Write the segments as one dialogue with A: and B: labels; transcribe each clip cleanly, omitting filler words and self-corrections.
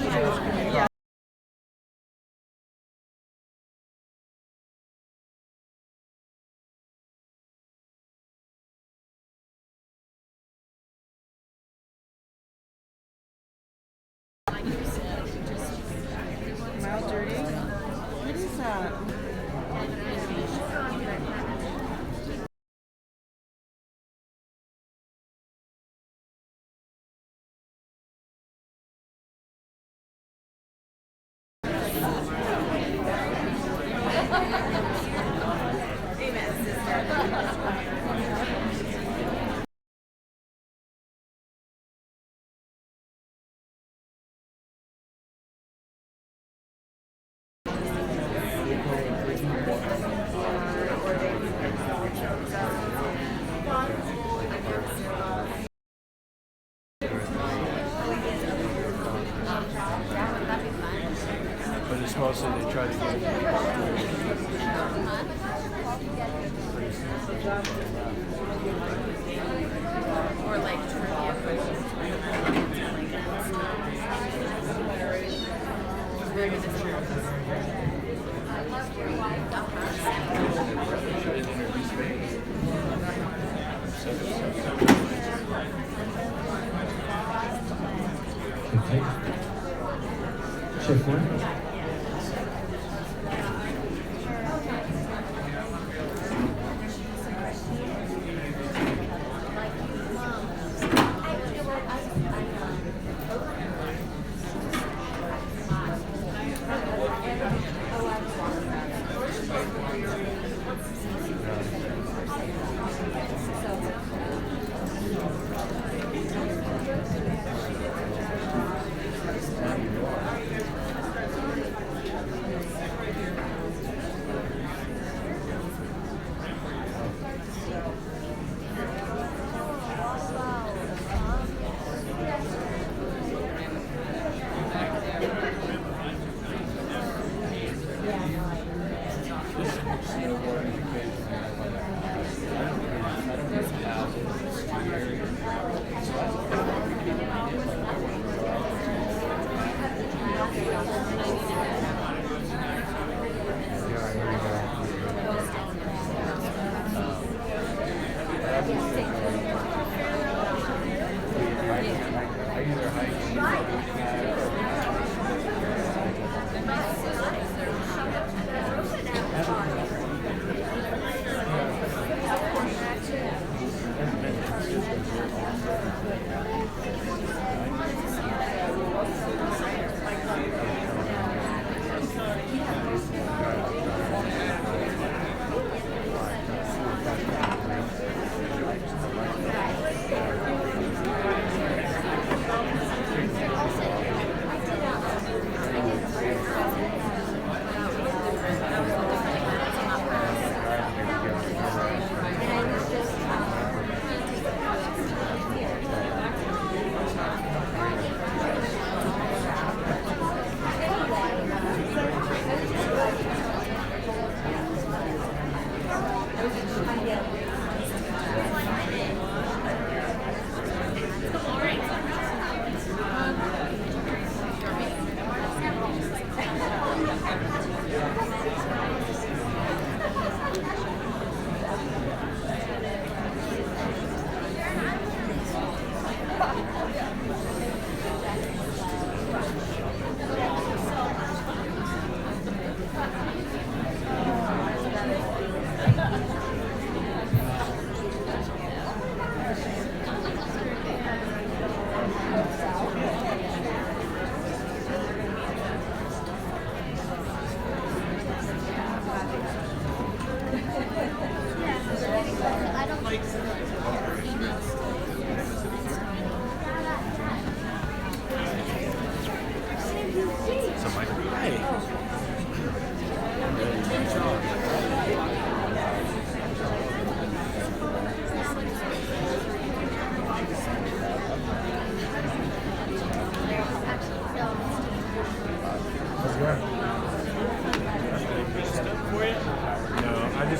A: Yeah. Mouth dirty. What is that?
B: But it's mostly they try to get
A: Or like trivia questions. Very good.
C: Okay. Chef one.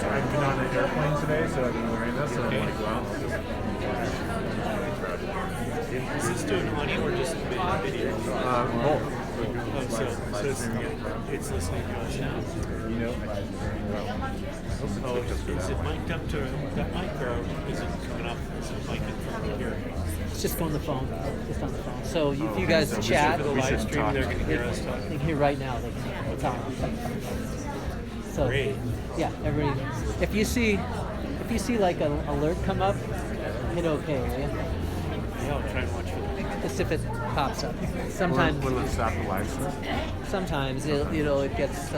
B: I've been on an airplane today, so I've been wearing this, and I'm like, well.
D: Is this doing money or just video?
B: Both.
D: Oh, so it's listening to us now.
B: You know, I
D: Oh, is it mic'd up to that mic, or is it coming up? Is it mic'd from here?
E: It's just on the phone. Just on the phone. So if you
B: okay,
E: guys
B: so we
E: chat,
D: For the
B: We
D: live
B: should
D: stream,
B: talk.
D: they're going to hear
E: they
D: us talking.
E: can hear right now. They can it's on. So
D: Great.
E: yeah, everybody. If you see like an alert come up, hit OK, will you?
D: Yeah, I'll try and watch for that.
E: Just if it pops up. Sometimes
B: Will it stop the live stream?
E: sometimes it gets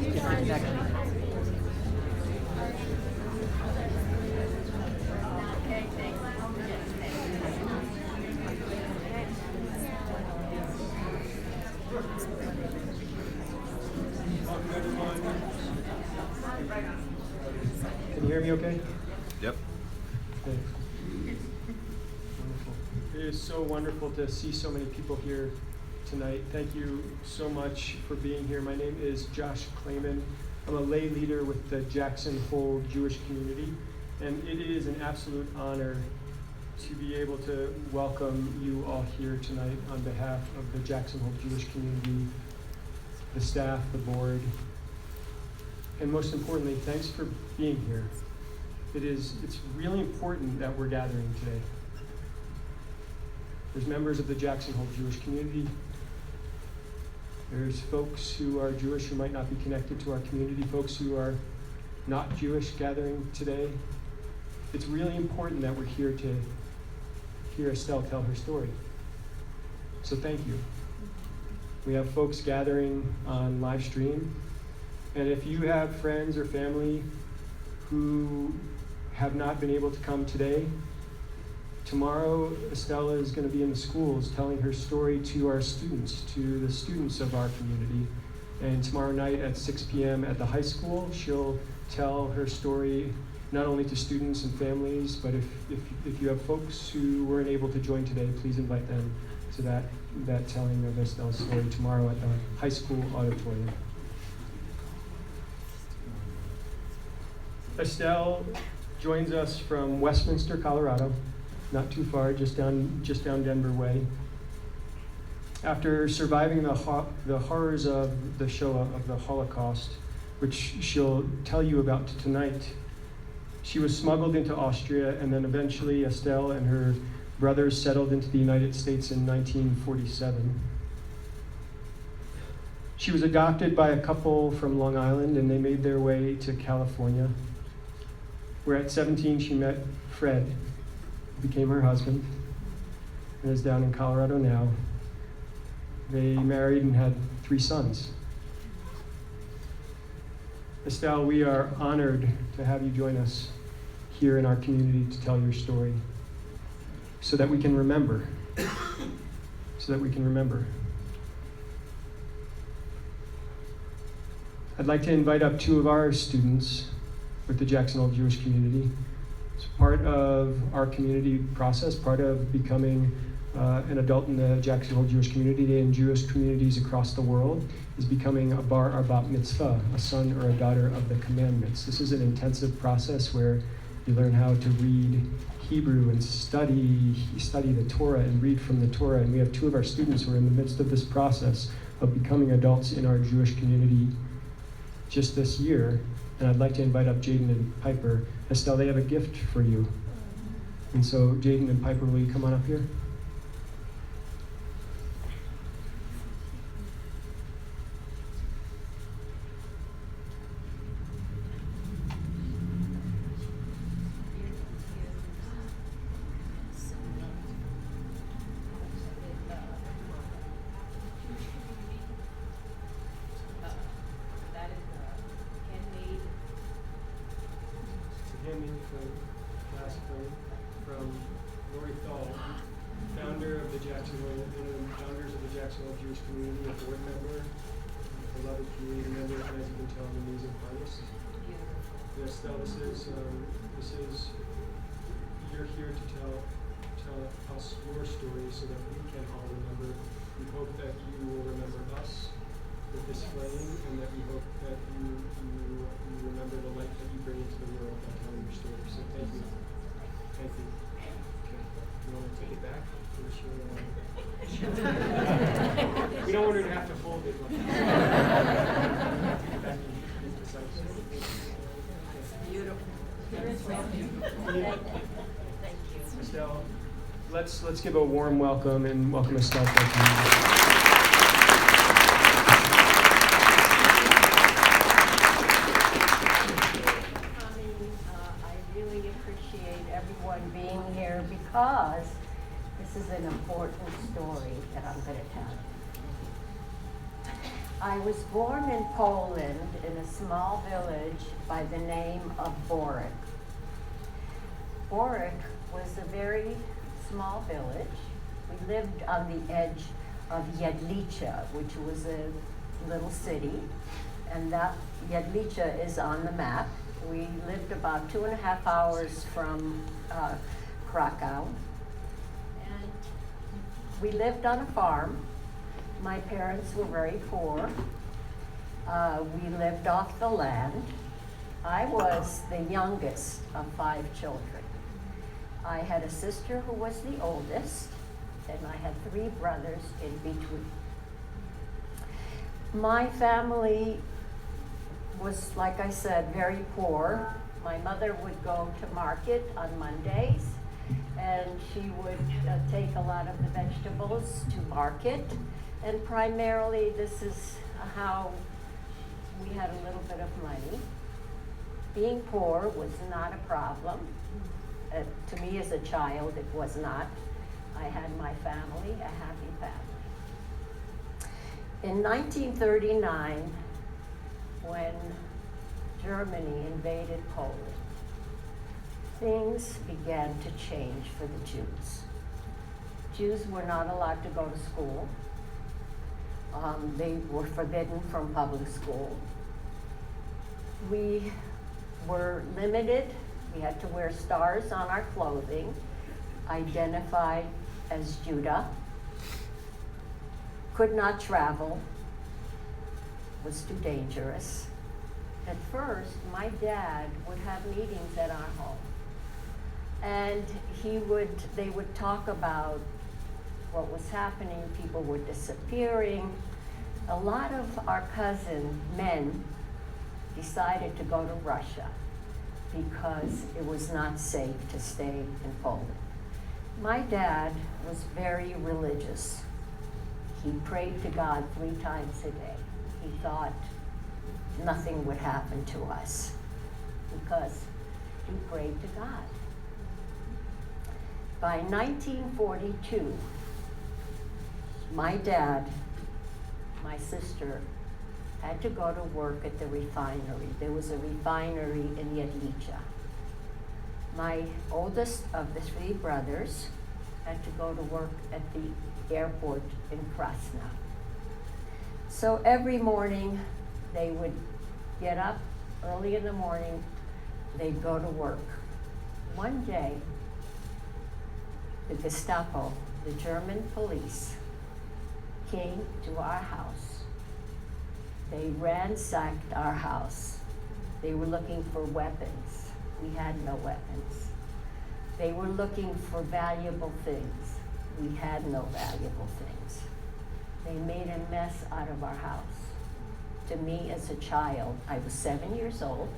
E: disconnected.
C: Can you hear me okay?
B: Yep.
C: Okay. Wonderful. It is so wonderful to see so many people here tonight. Thank you so much for being here. My name is Josh Clayman. I'm a lay leader with the Jackson Hole Jewish community, and it is an absolute honor to be able to welcome you all here tonight on behalf of the Jackson Hole Jewish community, the staff, the board, and most importantly, thanks for being here. It's really important that we're gathering today. There's members of the Jackson Hole Jewish community. There's folks who are Jewish who might not be connected to our community, folks who are not Jewish gathering today. It's really important that we're here to hear Estelle tell her story. So thank you. We have folks gathering on live stream. And if you have friends or family who have not been able to come today, tomorrow Estelle is going to be in the schools telling her story to our students, to the students of our community. And tomorrow night at 6 p.m. at the high school, she'll tell her story not only to students and families, but if you have folks who weren't able to join today, please invite them to that telling of Estelle's story tomorrow at the high school auditorium. Estelle joins us from Westminster, Colorado, not too far, just down Denver way. After surviving the horrors of the Shoah, of the Holocaust, which she'll tell you about tonight, she was smuggled into Austria, and then eventually Estelle and her brothers settled into the United States in 1947. She was adopted by a couple from Long Island, and they made their way to California, where at 17 she met Fred, who became her husband, and is down in Colorado now. They married and had 3 sons. Estelle, we are honored to have you join us here in our community to tell your story, so that we can remember. I'd like to invite up 2 of our students with the Jackson Hole Jewish community. It's part of our community process, part of becoming an adult in the Jackson Hole Jewish community and Jewish communities across the world is becoming a bar or bat mitzvah, a son or a daughter of the commandments. This is an intensive process where you learn how to read Hebrew and study the Torah and read from the Torah. And we have 2 of our students who are in the midst of this process of becoming adults in our Jewish community just this year. And I'd like to invite up Jaden and Piper. Estelle, they have a gift for you. And so Jaden and Piper, will you come on up here? From Lori Thal, founders of the Jackson Hole Jewish community, a board member, a beloved community member, and as you can tell, an amazing artist. Yes, Estelle, this is you're here to tell us your story so that we can all remember. We hope that you will remember us with this flame, and that we hope that you remember the light that you bring into the world by telling your story. So thank you. Thank you. Okay. You want to take it back? Or should we don't want her to have to fold it. Estelle, let's give a warm welcome and welcome Estelle to our community.
F: I really appreciate everyone being here because this is an important story that I'm going to tell. I was born in Poland in a small village by the name of Borek. Borek was a very small village. We lived on the edge of Jedlice, which was a little city, and that Jedlice is on the map. We lived about 2.5 hours from Krakow, and we lived on a farm. My parents were very poor. We lived off the land. I was the youngest of 5 children. I had a sister who was the oldest, and I had 3 brothers in between. My family was, like I said, very poor. My mother would go to market on Mondays, and she would take a lot of the vegetables to market. And primarily, this is how we had a little bit of money. Being poor was not a problem. To me as a child, it was not. I had my family, a happy family. In 1939, when Germany invaded Poland, things began to change for the Jews. Jews were not allowed to go to school. They were forbidden from public school. We were limited. We had to wear stars on our clothing, identified as Judah, could not travel, was too dangerous. At first, my dad would have meetings at our home, and they would talk about what was happening. People were disappearing. A lot of our cousin men decided to go to Russia because it was not safe to stay in Poland. My dad was very religious. He prayed to God 3 times a day. He thought nothing would happen to us because he prayed to God. By 1942, my dad, my sister, had to go to work at the refinery. There was a refinery in Jedlice. My oldest of the 3 brothers had to go to work at the airport in Krasna. So every morning they would get up early in the morning, they'd go to work. One day, the Gestapo, the German police, came to our house. They ransacked our house. They were looking for weapons. We had no weapons. They were looking for valuable things. We had no valuable things. They made a mess out of our house. To me, as a child, I was 7 years old.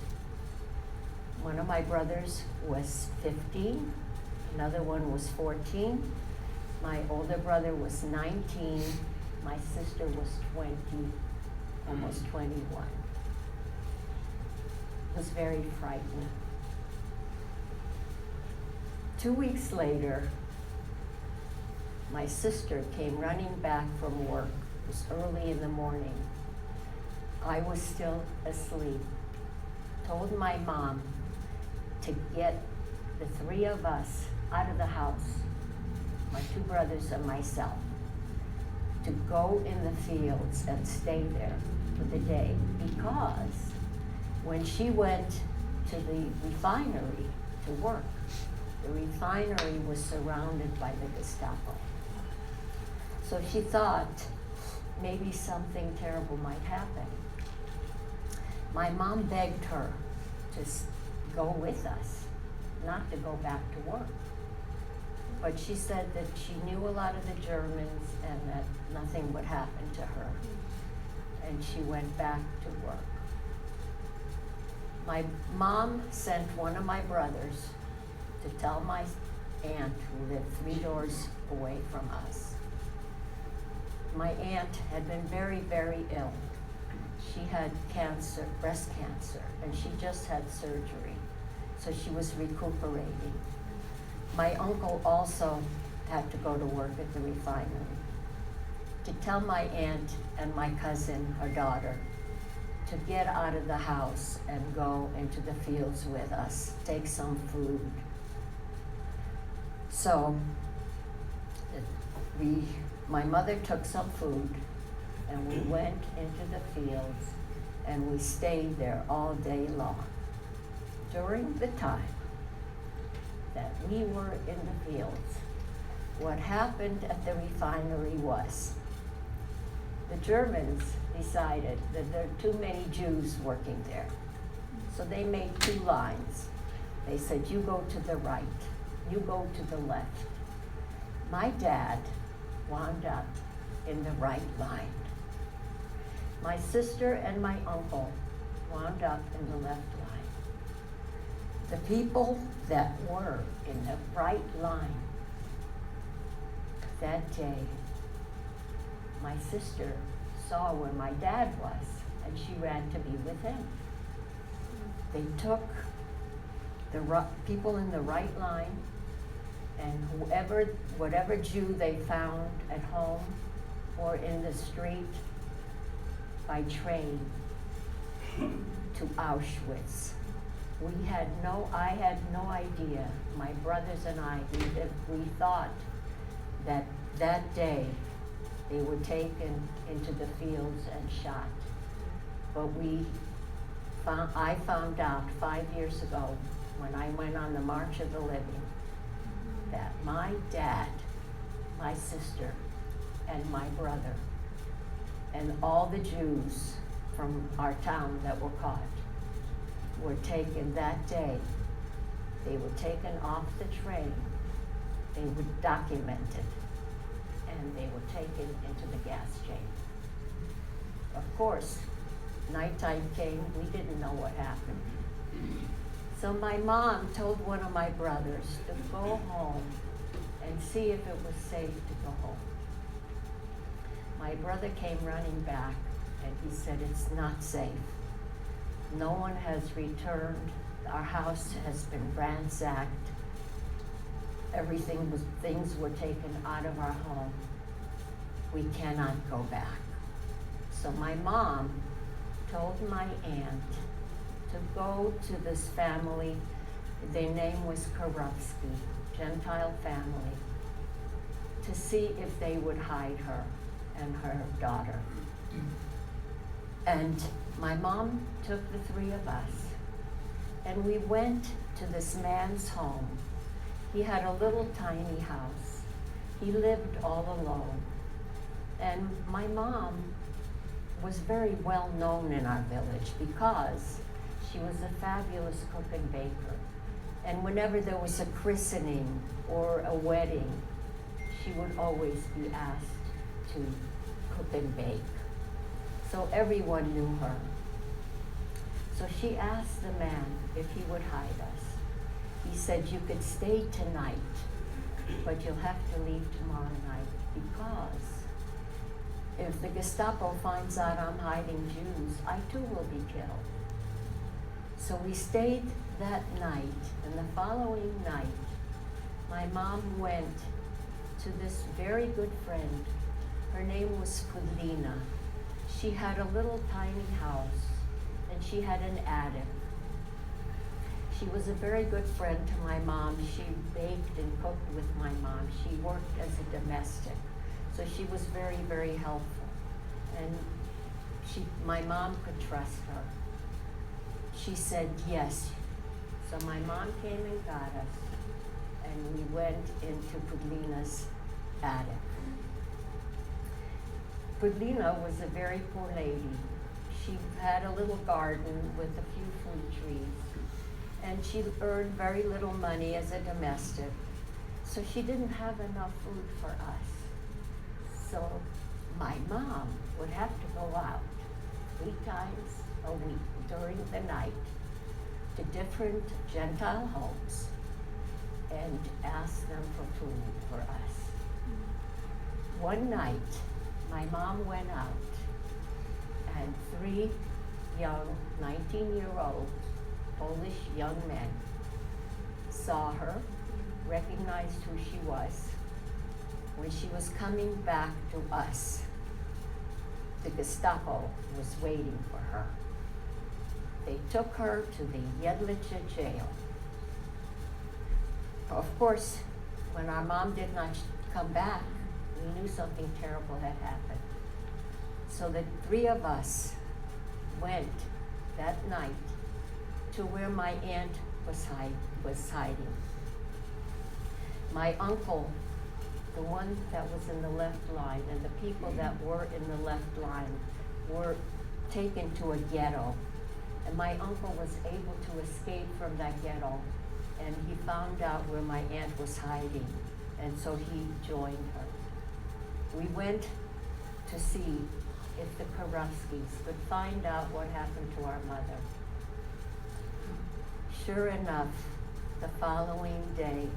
F: One of my brothers was 15. Another one was 14. My older brother was 19. My sister was 20. Almost 21. It was very frightening. 2 weeks later, my sister came running back from work. It was early in the morning. I was still asleep. Told my mom to get the 3 of us out of the house, my 2 brothers and myself, to go in the fields and stay there for the day, because when she went to the refinery to work, the refinery was surrounded by the Gestapo. So she thought maybe something terrible might happen. My mom begged her to go with us, not to go back to work. but she said that she knew a lot of the Germans and that nothing would happen to her. And she went back to work. My mom sent one of my brothers to tell my aunt, who lived 3 doors away from us. My aunt had been very, very ill. She had cancer, breast cancer, and she just had surgery, so she was recuperating. My uncle also had to go to work at the refinery. To tell my aunt and my cousin, her daughter, to get out of the house and go into the fields with us, take some food. So my mother took some food and we went into the fields and we stayed there all day long. During the time that we were in the fields, what happened at the refinery was the Germans decided that there are too many Jews working there. So they made 2 lines. They said, you go to the right, you go to the left. My dad wound up in the right line. My sister and my uncle wound up in the left line. The people that were in the right line that day, my sister saw where my dad was, and she ran to be with him. They took the people in the right line, and whatever Jew they found at home or in the street, by train to Auschwitz. I had no idea. My brothers and I, we thought that day they were taken into the fields and shot. But I found out 5 years ago when I went on the March of the Living that my dad, my sister, and my brother, and all the Jews from our town that were caught were taken that day. They were taken off the train, they were documented, and they were taken into the gas chamber. Of course, nighttime came, we didn't know what happened. So my mom told one of my brothers to go home and see if it was safe to go home. My brother came running back and he said, it's not safe. No one has returned. Our house has been ransacked. Things were taken out of our home. We cannot go back. So my mom told my aunt to go to this family. Their name was Karofsky, Gentile family, to see if they would hide her and her daughter. And my mom took the 3 of us, and we went to this man's home. He had a little tiny house. He lived all alone. And my mom was very well known in our village because she was a fabulous cook and baker. And whenever there was a christening or a wedding, she would always be asked to cook and bake. So everyone knew her. So she asked the man if he would hide us. He said, you could stay tonight, but you'll have to leave tomorrow night because if the Gestapo finds out I'm hiding Jews, I too will be killed. So we stayed that night, and the following night, my mom went to this very good friend. Her name was Pudlina. She had a little tiny house, and she had an attic. She was a very good friend to my mom. She baked and cooked with my mom. She worked as a domestic, so she was very, very helpful. And my mom could trust her. She said yes. So my mom came and got us, and we went into Pudlina's attic. Pudlina was a very poor lady. She had a little garden with a few fruit trees, and she earned very little money as a domestic. So she didn't have enough food for us. So my mom would have to go out 3 times a week during the night to different Gentile homes and ask them for food for us. One night, my mom went out and 3 young 19-year-old Polish young men saw her, recognized who she was. When she was coming back to us, the Gestapo was waiting for her. They took her to the Jedlice jail. Of course, when our mom did not come back, we knew something terrible had happened. So the 3 of us went that night to where my aunt was hiding. My uncle, the one that was in the left line, and the people that were in the left line were taken to a ghetto. And my uncle was able to escape from that ghetto, and he found out where my aunt was hiding, and so he joined her. We went to see if the Karofskis could find out what happened to our mother. Sure enough, the following day,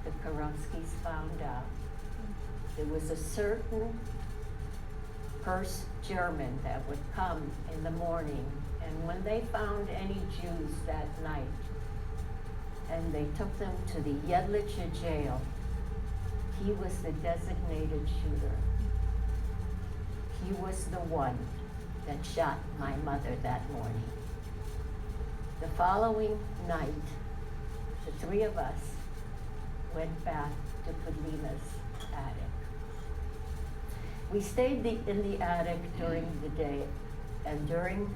F: the Karofskis found out. There was a certain German that would come in the morning, and when they found any Jews that night, and they took them to the Jedlice jail, he was the designated shooter. He was the one that shot my mother that morning. The following night, the 3 of us went back to Kudlina's attic. We stayed in the attic during the day, and during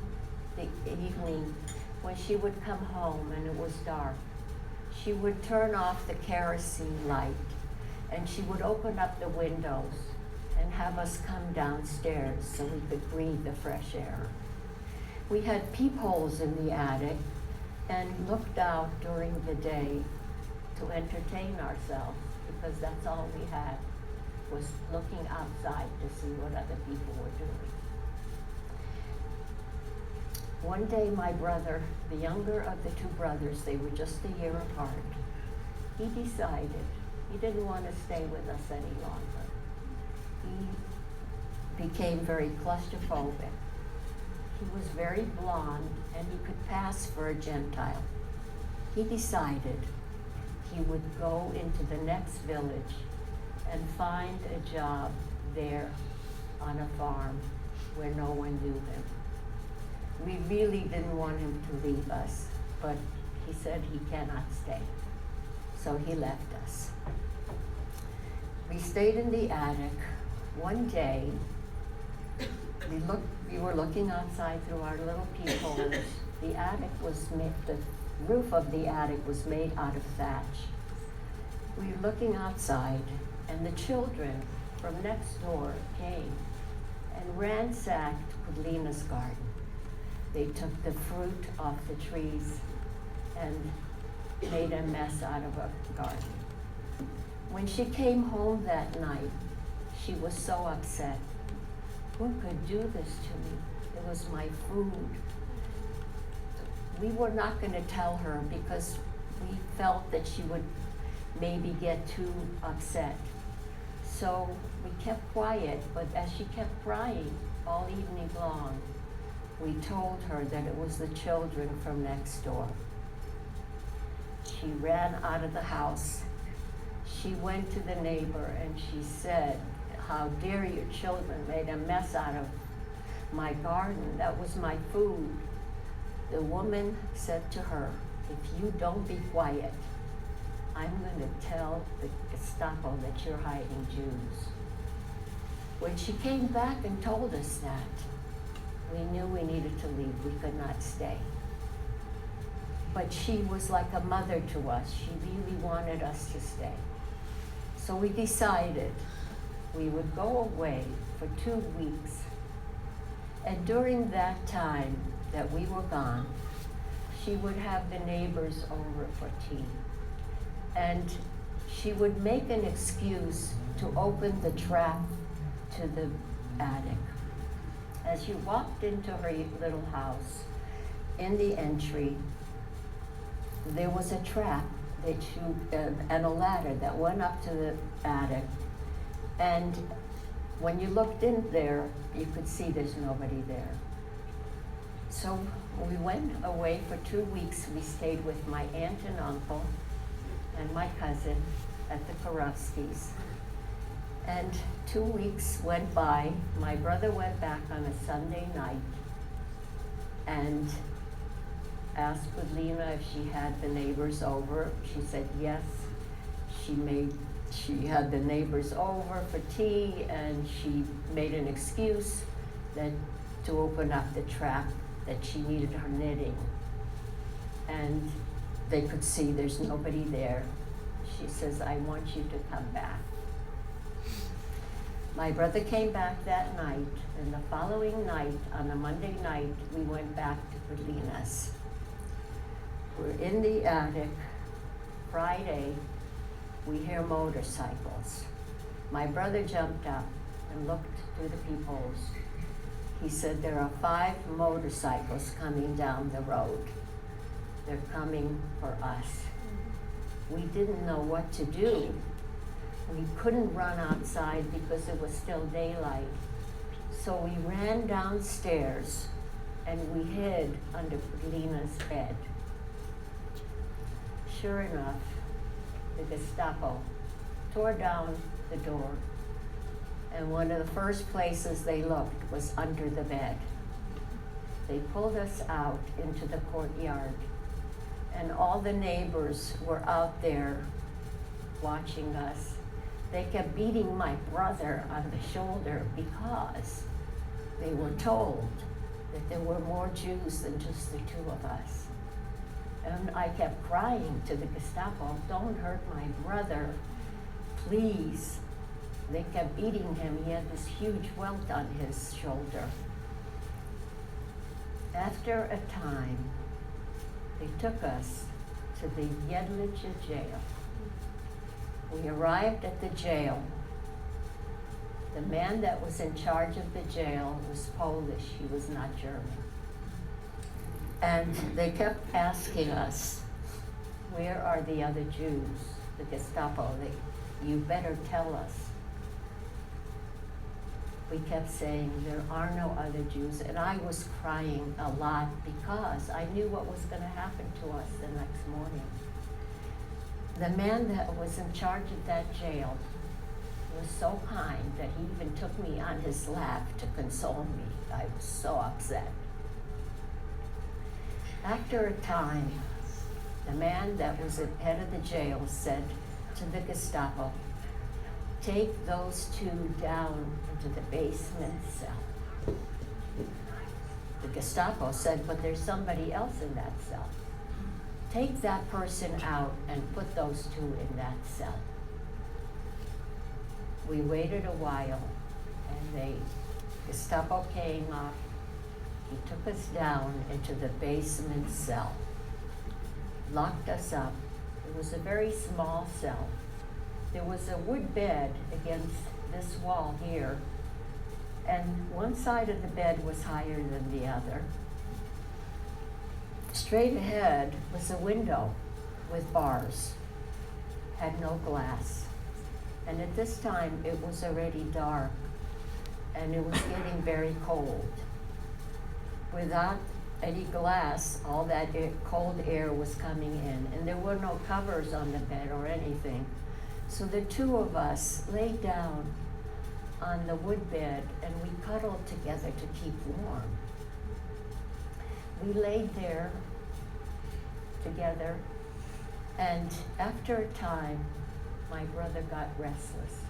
F: the evening, when she would come home and it was dark, she would turn off the kerosene light, and she would open up the windows and have us come downstairs so we could breathe the fresh air. We had peepholes in the attic and looked out during the day to entertain ourselves, because that's all we had, was looking outside to see what other people were doing. One day my brother, the younger of the 2 brothers, they were just a year apart, he decided he didn't want to stay with us any longer. He became very claustrophobic. He was very blonde, and he could pass for a Gentile. He decided he would go into the next village and find a job there on a farm where no one knew him. We really didn't want him to leave us, but he said he cannot stay. So he left us. We stayed in the attic. One day, we were looking outside through our little peepholes. The roof of the attic was made out of thatch. We were looking outside, and the children from next door came and ransacked Kudlina's garden. They took the fruit off the trees and made a mess out of her garden. When she came home that night, she was so upset. Who could do this to me? It was my food. We were not going to tell her because we felt that she would maybe get too upset. So we kept quiet, but as she kept crying all evening long, we told her that it was the children from next door. She ran out of the house. She went to the neighbor and she said, "How dare your children made a mess out of my garden? That was my food." The woman said to her, "If you don't be quiet, I'm going to tell the Gestapo that you're hiding Jews." When she came back and told us that, we knew we needed to leave. We could not stay. But she was like a mother to us. She really wanted us to stay. So we decided we would go away for 2 weeks. And during that time that we were gone, she would have the neighbors over for tea. And she would make an excuse to open the trap to the attic. As you walked into her little house, in the entry, there was a trap that and a ladder that went up to the attic. And when you looked in there, you could see there's nobody there. So we went away for 2 weeks. We stayed with my aunt and uncle and my cousin at the Karofskis. And 2 weeks went by. My brother went back on a Sunday night and asked Lena if she had the neighbors over. She said yes. She had the neighbors over for tea, and she made an excuse to open up the trap, that she needed her knitting. And they could see there's nobody there. She says, I want you to come back. My brother came back that night, and the following night, on a Monday night, we went back to Berlina's. We're in the attic. Friday, we hear motorcycles. My brother jumped up and looked through the peepholes. He said, there are 5 motorcycles coming down the road. They're coming for us. We didn't know what to do. We couldn't run outside because it was still daylight. So we ran downstairs and we hid under Lena's bed. Sure enough, the Gestapo tore down the door, and one of the first places they looked was under the bed. They pulled us out into the courtyard, and all the neighbors were out there watching us. They kept beating my brother on the shoulder because they were told that there were more Jews than just the 2 of us. And I kept crying to the Gestapo, don't hurt my brother, please. They kept beating him. He had this huge welt on his shoulder. After a time, they took us to the Jedlice jail. We arrived at the jail. The man that was in charge of the jail was Polish. He was not German. And they kept asking us, where are the other Jews? The Gestapo, you better tell us. We kept saying, there are no other Jews. And I was crying a lot because I knew what was going to happen to us the next morning. The man that was in charge of that jail was so kind that he even took me on his lap to console me. I was so upset. After a time, the man that was at head of the jail said to the Gestapo, take those 2 down into the basement cell. The Gestapo said, but there's somebody else in that cell. Take that person out and put those 2 in that cell. We waited a while, and Gestapo came up. He took us down into the basement cell, locked us up. It was a very small cell. There was a wood bed against this wall here, and one side of the bed was higher than the other. Straight ahead was a window with bars, had no glass. And at this time, it was already dark, and it was getting very cold. Without any glass, all that cold air was coming in, and there were no covers on the bed or anything. So the 2 of us lay down on the wood bed, and we cuddled together to keep warm. We laid there together, and after a time, my brother got restless,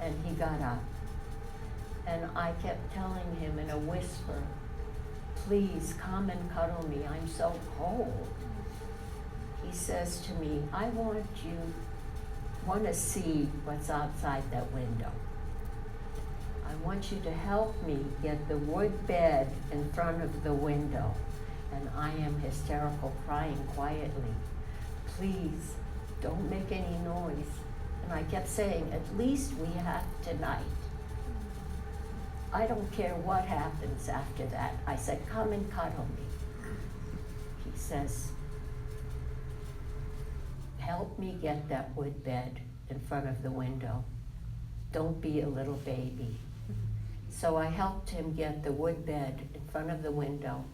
F: and he got up. And I kept telling him in a whisper, please come and cuddle me, I'm so cold. He says to me, I want to see what's outside that window. I want you to help me get the wood bed in front of the window. And I am hysterical, crying quietly. Please, don't make any noise. And I kept saying, at least we have tonight. I don't care what happens after that. I said, come and cuddle me. He says, help me get that wood bed in front of the window. Don't be a little baby. So I helped him get the wood bed in front of the window.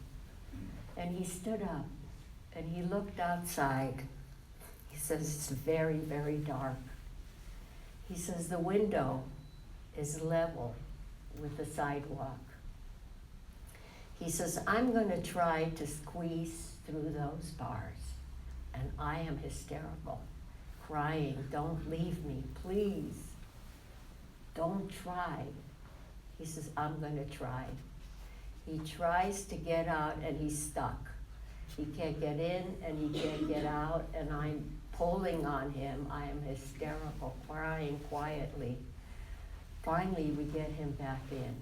F: And he stood up and he looked outside. He says, it's very, very dark. He says, the window is level with the sidewalk. He says, I'm going to try to squeeze through those bars. And I am hysterical, crying, don't leave me, please. Don't try. He says, I'm going to try. He tries to get out and he's stuck. He can't get in and he can't get out, and I'm pulling on him. I am hysterical, crying quietly. Finally, we get him back in.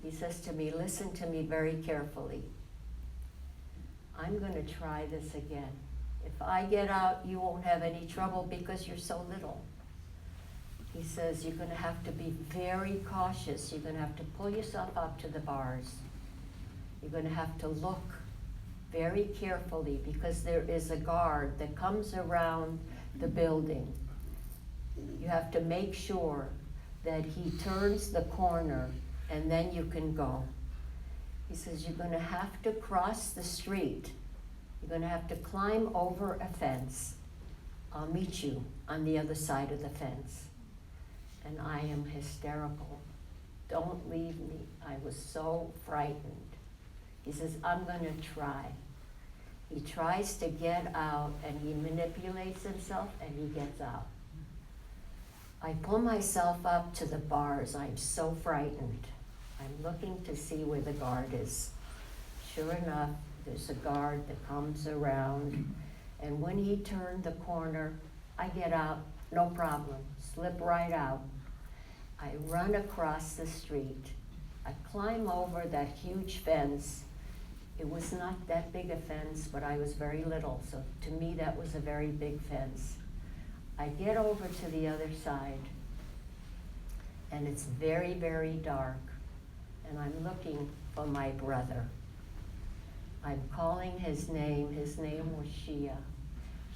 F: He says to me, listen to me very carefully. I'm going to try this again. If I get out, you won't have any trouble because you're so little. He says, you're going to have to be very cautious. You're going to have to pull yourself up to the bars. You're going to have to look very carefully because there is a guard that comes around the building. You have to make sure that he turns the corner and then you can go. He says, you're going to have to cross the street. You're going to have to climb over a fence. I'll meet you on the other side of the fence. And I am hysterical. Don't leave me. I was so frightened. He says, I'm going to try. He tries to get out and he manipulates himself and he gets out. I pull myself up to the bars. I'm so frightened. I'm looking to see where the guard is. Sure enough, there's a guard that comes around, and when he turned the corner, I get out, no problem, slip right out. I run across the street. I climb over that huge fence. It was not that big a fence, but I was very little, so to me that was a very big fence. I get over to the other side, and it's very, very dark, and I'm looking for my brother. I'm calling his name. His name was Shia.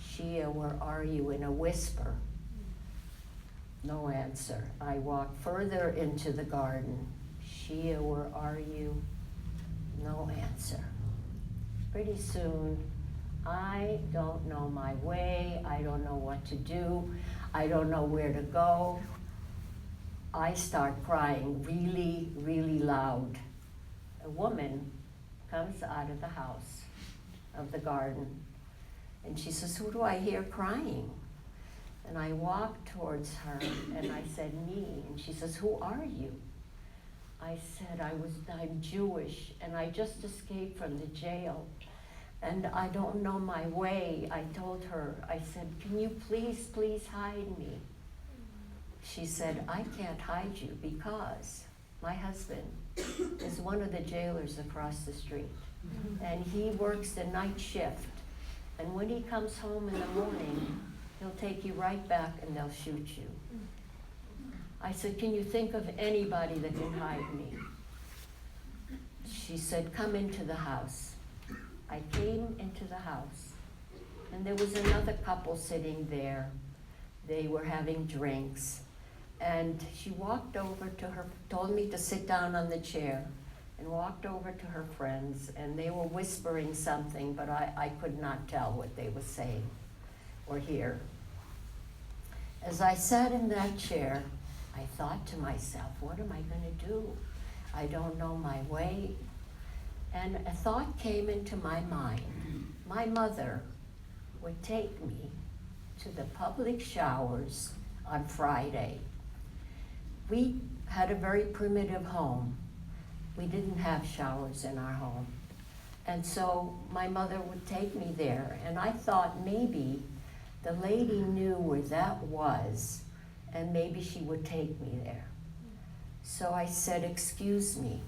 F: Shia, where are you? In a whisper. No answer. I walk further into the garden. Shia, where are you? No answer. Pretty soon, I don't know my way. I don't know what to do. I don't know where to go. I start crying really, really loud. A woman comes out of the house, of the garden, and she says, who do I hear crying? And I walked towards her and I said, me. And she says, who are you? I said, I'm Jewish and I just escaped from the jail and I don't know my way. I told her, I said, can you please hide me? She said, I can't hide you because my husband is one of the jailers across the street. And he works the night shift. And when he comes home in the morning, he'll take you right back and they'll shoot you. I said, can you think of anybody that can hide me? She said, come into the house. I came into the house, and there was another couple sitting there. They were having drinks. And she walked over to her, told me to sit down on the chair, and walked over to her friends, and they were whispering something, but I could not tell what they were saying or hear. As I sat in that chair, I thought to myself, what am I going to do? I don't know my way. And a thought came into my mind. My mother would take me to the public showers on Friday. We had a very primitive home. We didn't have showers in our home. And so my mother would take me there, and I thought maybe the lady knew where that was, and maybe she would take me there. So I said, excuse me,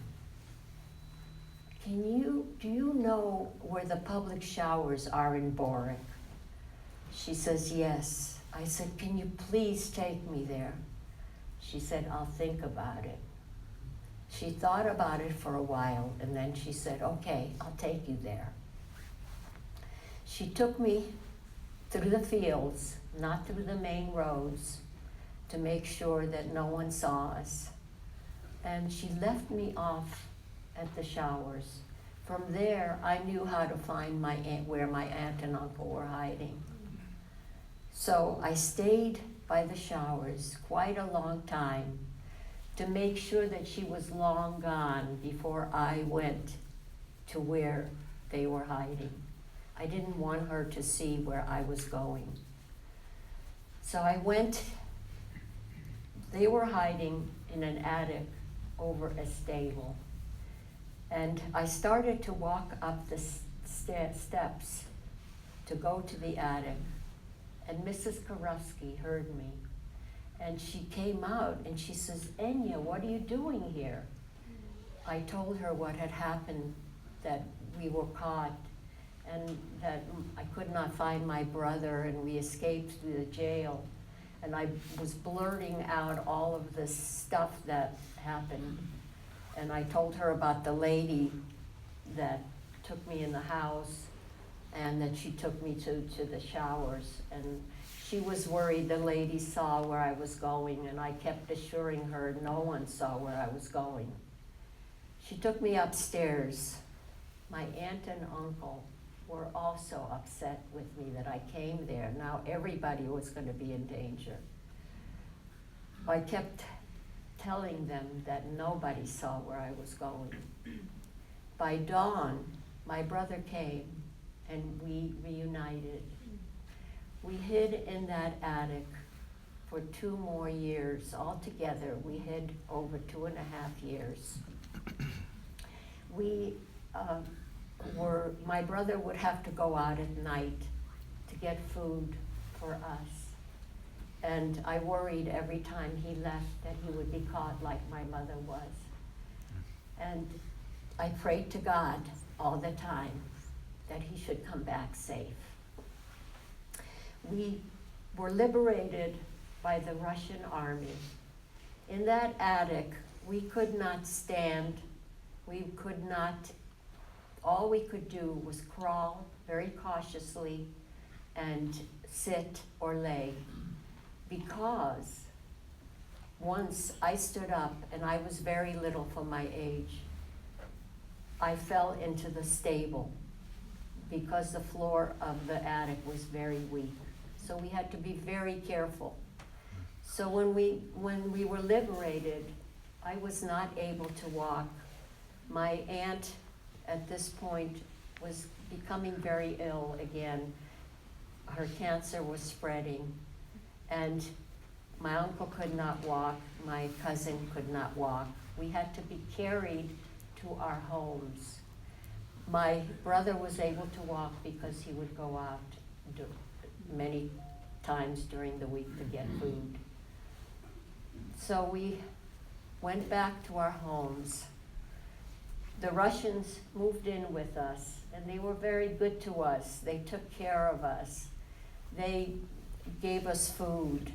F: do you know where the public showers are in Boric? She says, yes. I said, can you please take me there? She said, I'll think about it. She thought about it for a while, and then she said, okay, I'll take you there. She took me through the fields, not through the main roads, to make sure that no one saw us. And she left me off at the showers. From there, I knew how to find my aunt, where my aunt and uncle were hiding. So I stayed by the showers quite a long time to make sure that she was long gone before I went to where they were hiding. I didn't want her to see where I was going. So I went, they were hiding in an attic over a stable. And I started to walk up the steps to go to the attic. And Mrs. Karofsky heard me. And she came out and she says, Enya, what are you doing here? I told her what had happened, that we were caught and that I could not find my brother and we escaped through the jail. And I was blurting out all of this stuff that happened. And I told her about the lady that took me in the house and that she took me to the showers. And she was worried the lady saw where I was going, and I kept assuring her no one saw where I was going. She took me upstairs. My aunt and uncle were also upset with me that I came there. Now everybody was going to be in danger. I kept telling them that nobody saw where I was going. By dawn, my brother came and we reunited. We hid in that attic for 2 more years. Altogether, we hid over 2.5 years. My brother would have to go out at night to get food for us. And I worried every time he left that he would be caught like my mother was. And I prayed to God all the time that he should come back safe. We were liberated by the Russian army. In that attic, we could not stand. All we could do was crawl very cautiously and sit or lay. Because once I stood up, and I was very little for my age, I fell into the stable because the floor of the attic was very weak. So we had to be very careful. So when we were liberated, I was not able to walk. My aunt at this point was becoming very ill again. Her cancer was spreading. And my uncle could not walk, my cousin could not walk. We had to be carried to our homes. My brother was able to walk because he would go out many times during the week to get food. So we went back to our homes. The Russians moved in with us, and they were very good to us. They took care of us. They gave us food,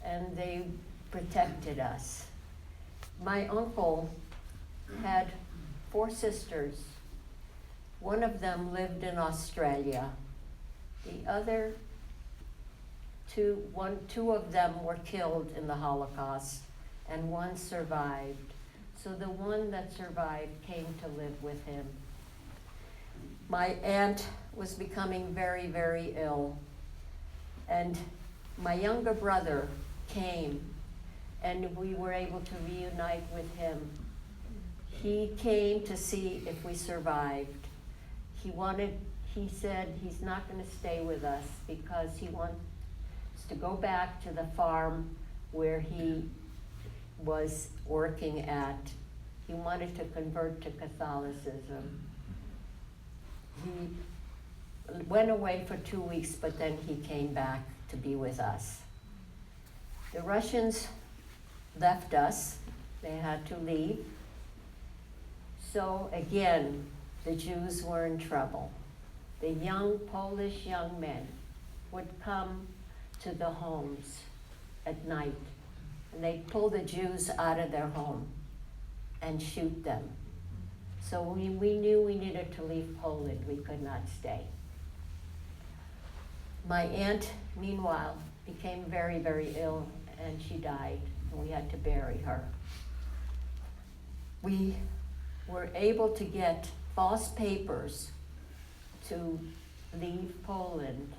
F: and they protected us. My uncle had 4 sisters. One of them lived in Australia. The other two of them were killed in the Holocaust, and one survived. So the one that survived came to live with him. My aunt was becoming very, very ill. And my younger brother came, and we were able to reunite with him. He came to see if we survived. He said he's not going to stay with us because he wants to go back to the farm where he was working at. He wanted to convert to Catholicism. He went away for 2 weeks, but then he came back to be with us. The Russians left us. They had to leave. So again, the Jews were in trouble. The young Polish young men would come to the homes at night, and they'd pull the Jews out of their home and shoot them. So we knew we needed to leave Poland. We could not stay. My aunt, meanwhile, became very, very ill, and she died, and we had to bury her. We were able to get false papers to leave Poland.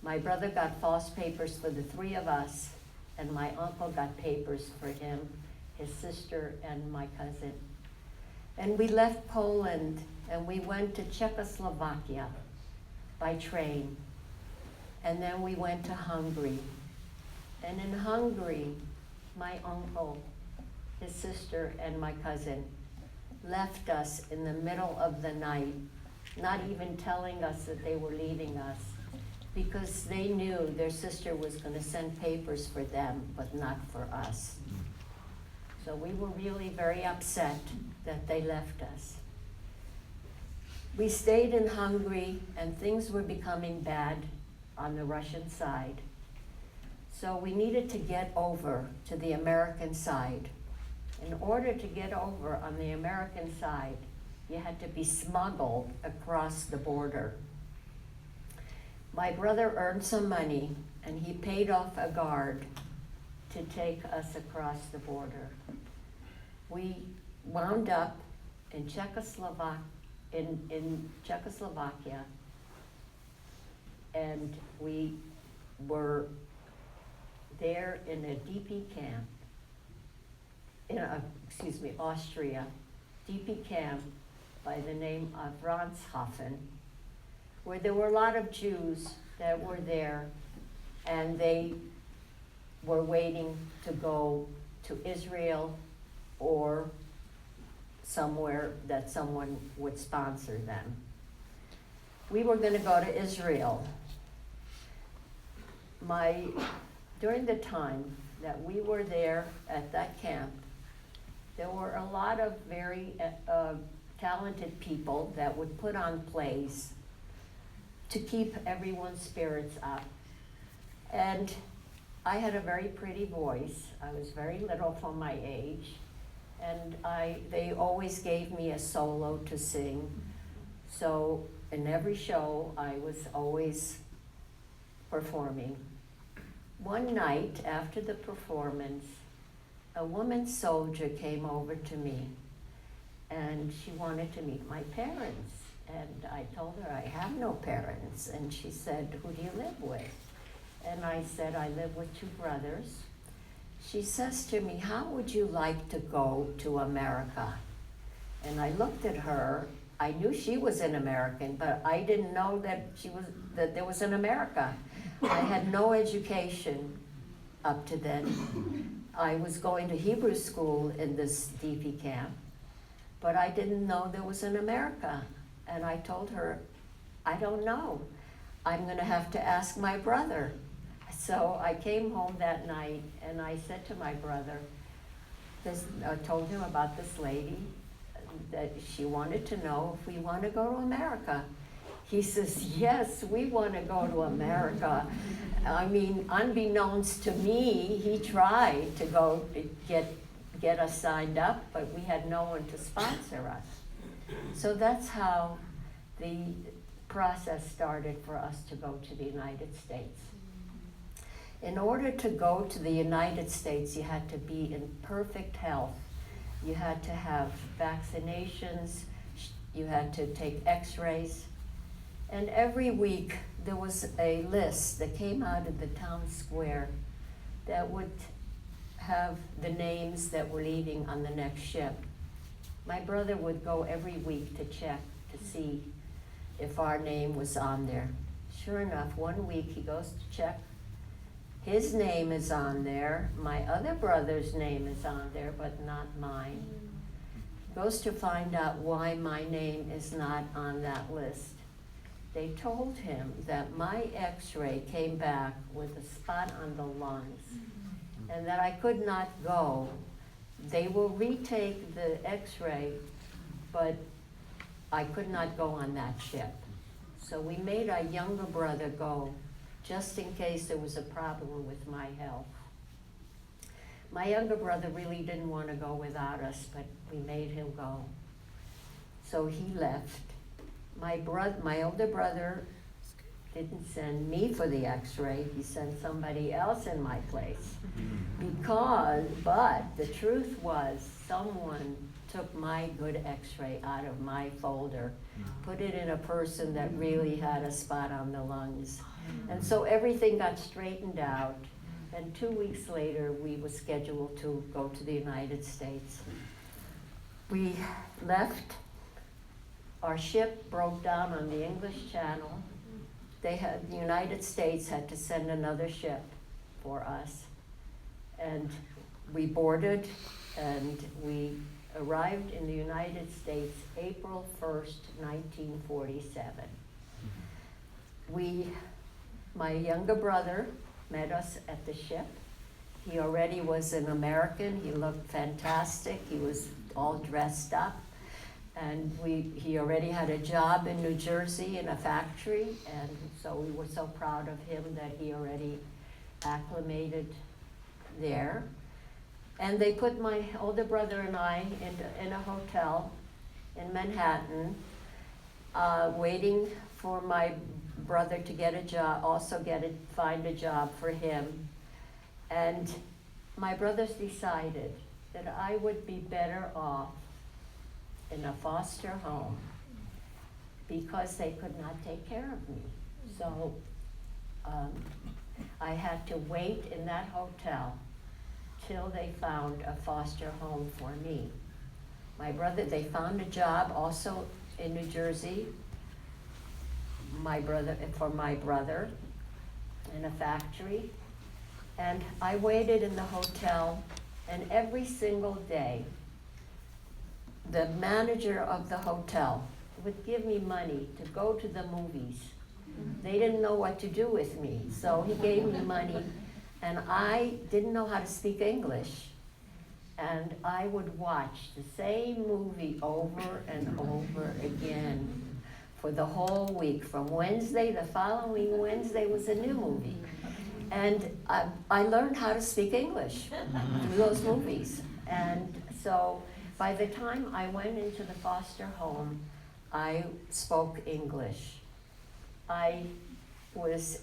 F: My brother got false papers for the three of us, and my uncle got papers for him, his sister, and my cousin. And we left Poland, and we went to Czechoslovakia by train. And then we went to Hungary. And in Hungary, my uncle, his sister, and my cousin left us in the middle of the night, not even telling us that they were leaving us, because they knew their sister was going to send papers for them, but not for us. So we were really very upset that they left us. We stayed in Hungary, and things were becoming bad on the Russian side. So we needed to get over to the American side. In order to get over on the American side, you had to be smuggled across the border. My brother earned some money, and he paid off a guard to take us across the border. We wound up in Czechoslovakia, and we were there in a DP camp, Austria, DP camp by the name of Ranshofen, where there were a lot of Jews that were there, and they were waiting to go to Israel or somewhere that someone would sponsor them. We were going to go to Israel. During the time that we were there at that camp, there were a lot of very talented people that would put on plays to keep everyone's spirits up. And I had a very pretty voice. I was very little for my age, and they always gave me a solo to sing. So in every show, I was always performing. One night after the performance, a woman soldier came over to me, and she wanted to meet my parents. And I told her, I have no parents. And she said, who do you live with? And I said, I live with two brothers. She says to me, how would you like to go to America? And I looked at her. I knew she was an American, but I didn't know that there was an America. I had no education up to then. I was going to Hebrew school in this DP camp, but I didn't know there was an America. And I told her, I don't know. I'm going to have to ask my brother. So I came home that night, and I said to my brother, I told him about this lady, that she wanted to know if we want to go to America. He says, yes, we want to go to America. I mean, unbeknownst to me, he tried to go to get us signed up, but we had no one to sponsor us. So that's how the process started for us to go to the United States. In order to go to the United States, you had to be in perfect health. You had to have vaccinations, you had to take x-rays, and every week there was a list that came out of the town square that would have the names that were leaving on the next ship. My brother would go every week to check to see if our name was on there. Sure enough, one week he goes to check. His name is on there. My other brother's name is on there, but not mine. Goes to find out why my name is not on that list. They told him that my x-ray came back with a spot on the lungs and that I could not go. They will retake the x-ray, but I could not go on that ship. So we made our younger brother go just in case there was a problem with my health. My younger brother really didn't want to go without us, but we made him go. So he left. My older brother didn't send me for the x-ray, he sent somebody else in my place. But the truth was, someone took my good x-ray out of my folder, put it in a person that really had a spot on the lungs. And so everything got straightened out, and 2 weeks later, we were scheduled to go to the United States. We left, our ship broke down on the English Channel. The United States had to send another ship for us. And we boarded, and we arrived in the United States April 1st, 1947. My younger brother met us at the ship. He already was an American. He looked fantastic. He was all dressed up. And he already had a job in New Jersey in a factory, and so we were so proud of him that he already acclimated there. And they put my older brother and I in a hotel in Manhattan, waiting for my brother to get a job, find a job for him. And my brothers decided that I would be better off in a foster home because they could not take care of me. So I had to wait in that hotel till they found a foster home for me. They found a job also in New Jersey, for my brother in a factory. And I waited in the hotel, and every single day, the manager of the hotel would give me money to go to the movies. They didn't know what to do with me, so he gave me money, and I didn't know how to speak English. And I would watch the same movie over and over again for the whole week. From Wednesday, the following Wednesday was a new movie. And I learned how to speak English through those movies. And so by the time I went into the foster home, I spoke English. I was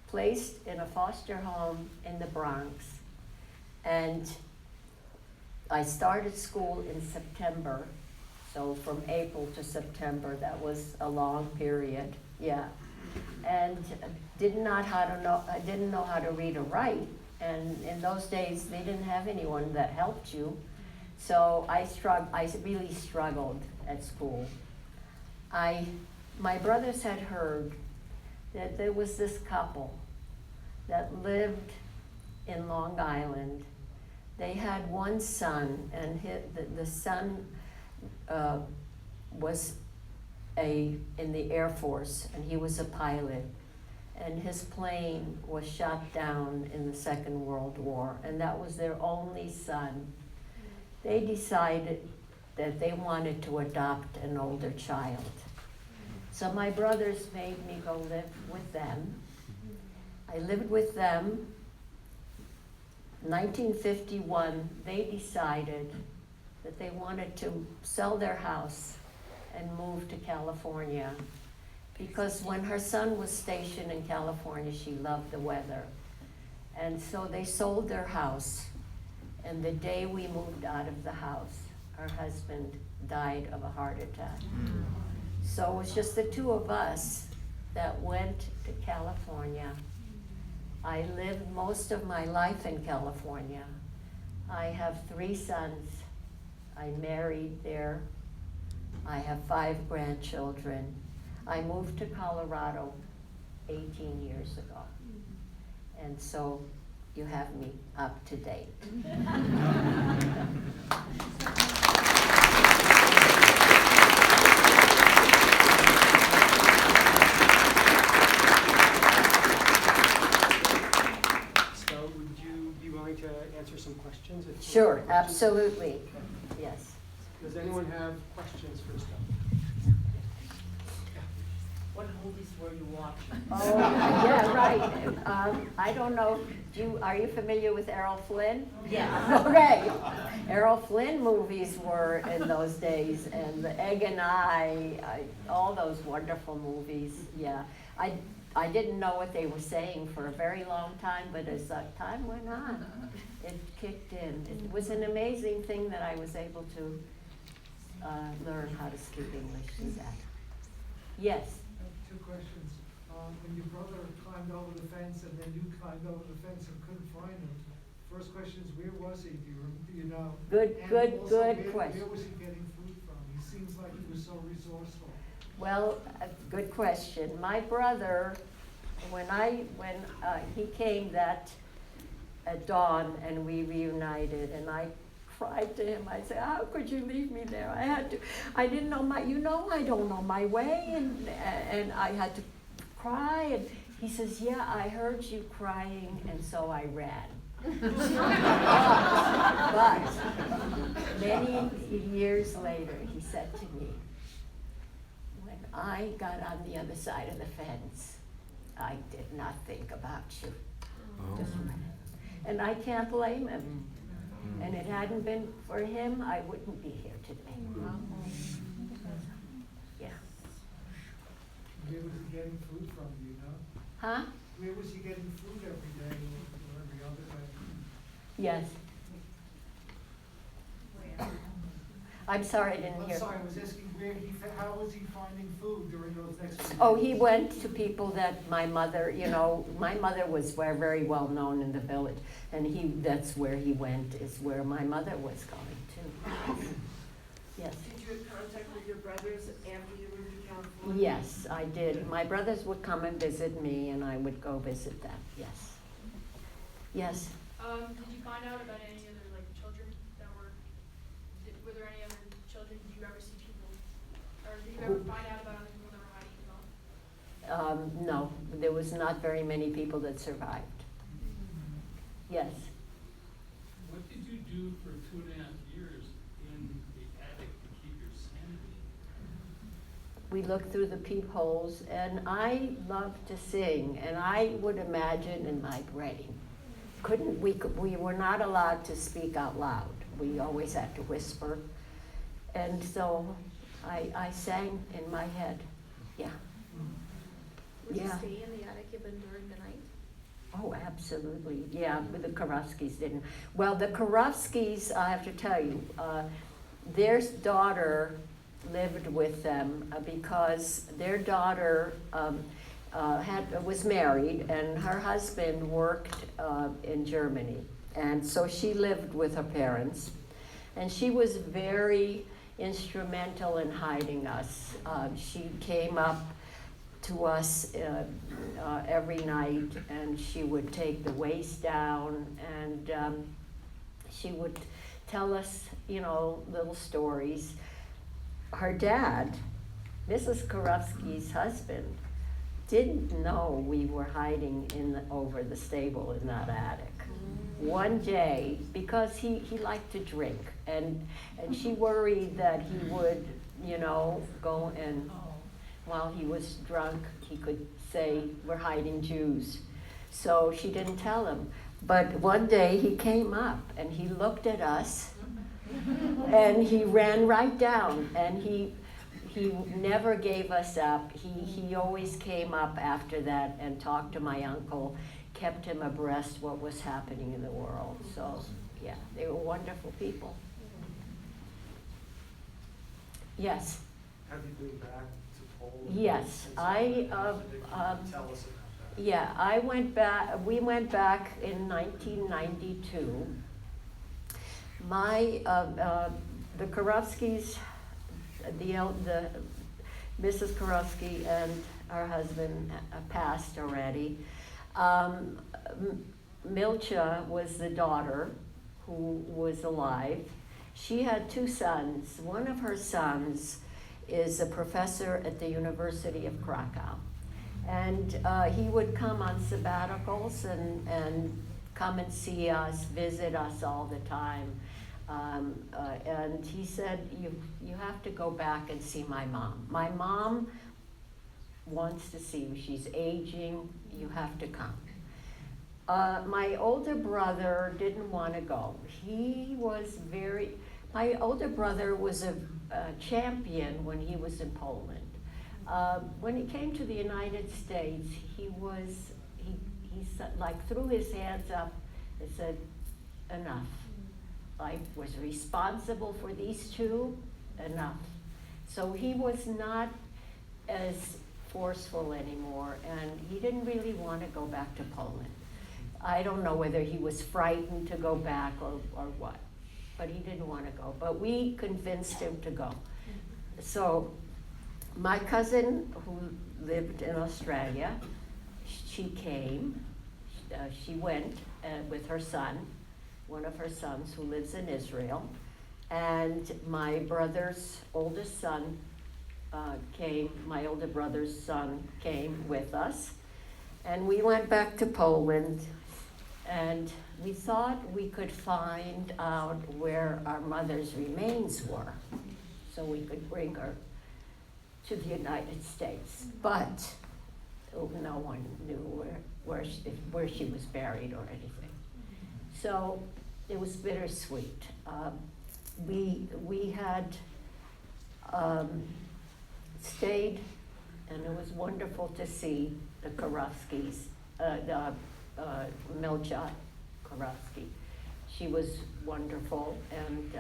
F: placed in a foster home in the Bronx, and I started school in September. So from April to September, that was a long period, yeah. And didn't know how to read or write, and in those days they didn't have anyone that helped you. So I really struggled at school. My brothers had heard that there was this couple that lived in Long Island. They had one son, and the son was in the Air Force, and he was a pilot. And his plane was shot down in the Second World War, and that was their only son. They decided that they wanted to adopt an older child. So my brothers made me go live with them. I lived with them. 1951, they decided that they wanted to sell their house and move to California, because when her son was stationed in California, she loved the weather. And so they sold their house, and the day we moved out of the house, her husband died of a heart attack. So it was just the two of us that went to California. I lived most of my life in California. I have 3 sons. I married there. I have 5 grandchildren. I moved to Colorado 18 years ago. And so you have me up to date.
C: So would you be willing to answer some questions?
F: Sure, absolutely. Yes.
C: Does anyone have questions for Estelle?
A: What movies were you watching?
F: Oh, yeah, right. I don't know, are you familiar with Errol Flynn?
A: Yeah.
F: Okay. Errol Flynn movies were in those days, and The Egg and all those wonderful movies, yeah. I didn't know what they were saying for a very long time, but as time went on, it kicked in. It was an amazing thing that I was able to learn how to speak English through that. Yes.
G: I have two questions. When your brother climbed over the fence and then you climbed over the fence and couldn't find him, first question is, where was he? Do you know?
F: Good
G: And also,
F: question.
G: Where was he getting food from? He seems like he was so resourceful.
F: Well, good question. My brother, when he came that at dawn and we reunited, and I cried to him. I said, "How could you leave me there? I didn't know I don't know my way," and I had to cry. And he says, "Yeah, I heard you crying, and so I ran." But many years later, he said to me, "When I got on the other side of the fence, I did not think about you." Just ran. And I can't blame him. And it hadn't been for him, I wouldn't be here today. Yeah.
G: Where was he getting food from, do you know?
F: Huh?
G: Where was he getting food every day or every other day?
F: Yes. I'm sorry, I didn't
G: I'm
F: hear.
G: sorry, I was asking how was he finding food during those next few
F: Oh,
G: days?
F: he went to people that my mother was very well known in the village, and that's where he went, is where my mother was going to. Yes.
A: Did you have contact with your brothers after you moved to California?
F: Yes, I did. My brothers would come and visit me, and I would go visit them. Yes. Yes.
H: Did you find out about any other children that were there any other children? Did you ever see people, or did you ever find out about other people that were hiding as well?
F: No, there was not very many people that survived. Yes.
I: What did you do for 2.5 years in the attic to keep your sanity?
F: We looked through the peepholes, and I loved to sing, and I would imagine in my brain. We were not allowed to speak out loud. We always had to whisper. And so I sang in my head. Yeah.
J: Would you
F: Yeah.
J: stay in the attic even during the night?
F: Oh, absolutely. Yeah, but the Karofskis didn't. Well, the Karofskis, I have to tell you, their daughter lived with them because their daughter was married, and her husband worked in Germany. And so she lived with her parents. And she was very instrumental in hiding us. She came up to us every night, and she would take the waist down, and she would tell us, little stories. Her dad, Mrs. Karofsky's husband, didn't know we were hiding over the stable in that attic. One day, because he liked to drink, and she worried that he would, go and while he was drunk, he could say, "We're hiding Jews." So she didn't tell him. But one day he came up and he looked at us and he ran right down, and he never gave us up. He always came up after that and talked to my uncle, kept him abreast what was happening in the world. So yeah, they were wonderful people. Yes.
B: Have you been back to Poland?
F: Yes,
B: Tell us about that.
F: Yeah, we went back in 1992. The Karofskys, the Mrs. Karofsky and her husband passed already. Milcha was the daughter who was alive. She had 2 sons. One of her sons is a professor at the University of Krakow. And he would come on sabbaticals and come and see us, visit us all the time. And he said, you have to go back and see my mom. My mom wants to see you. She's aging, you have to come. My older brother didn't want to go. My older brother was a champion when he was in Poland. When he came to the United States, he threw his hands up and said, enough. I was responsible for these two, enough. So he was not as forceful anymore, and he didn't really want to go back to Poland. I don't know whether he was frightened to go back or what, but he didn't want to go. But we convinced him to go. So my cousin, who lived in Australia, she came. She went with her son, one of her sons who lives in Israel, and my brother's oldest son came. My older brother's son came with us, and we went back to Poland. And we thought we could find out where our mother's remains were, so we could bring her to the United States. But no one knew where she was buried or anything. So it was bittersweet. We had stayed, and it was wonderful to see the Karofskis, Milja Karofsky. She was wonderful, and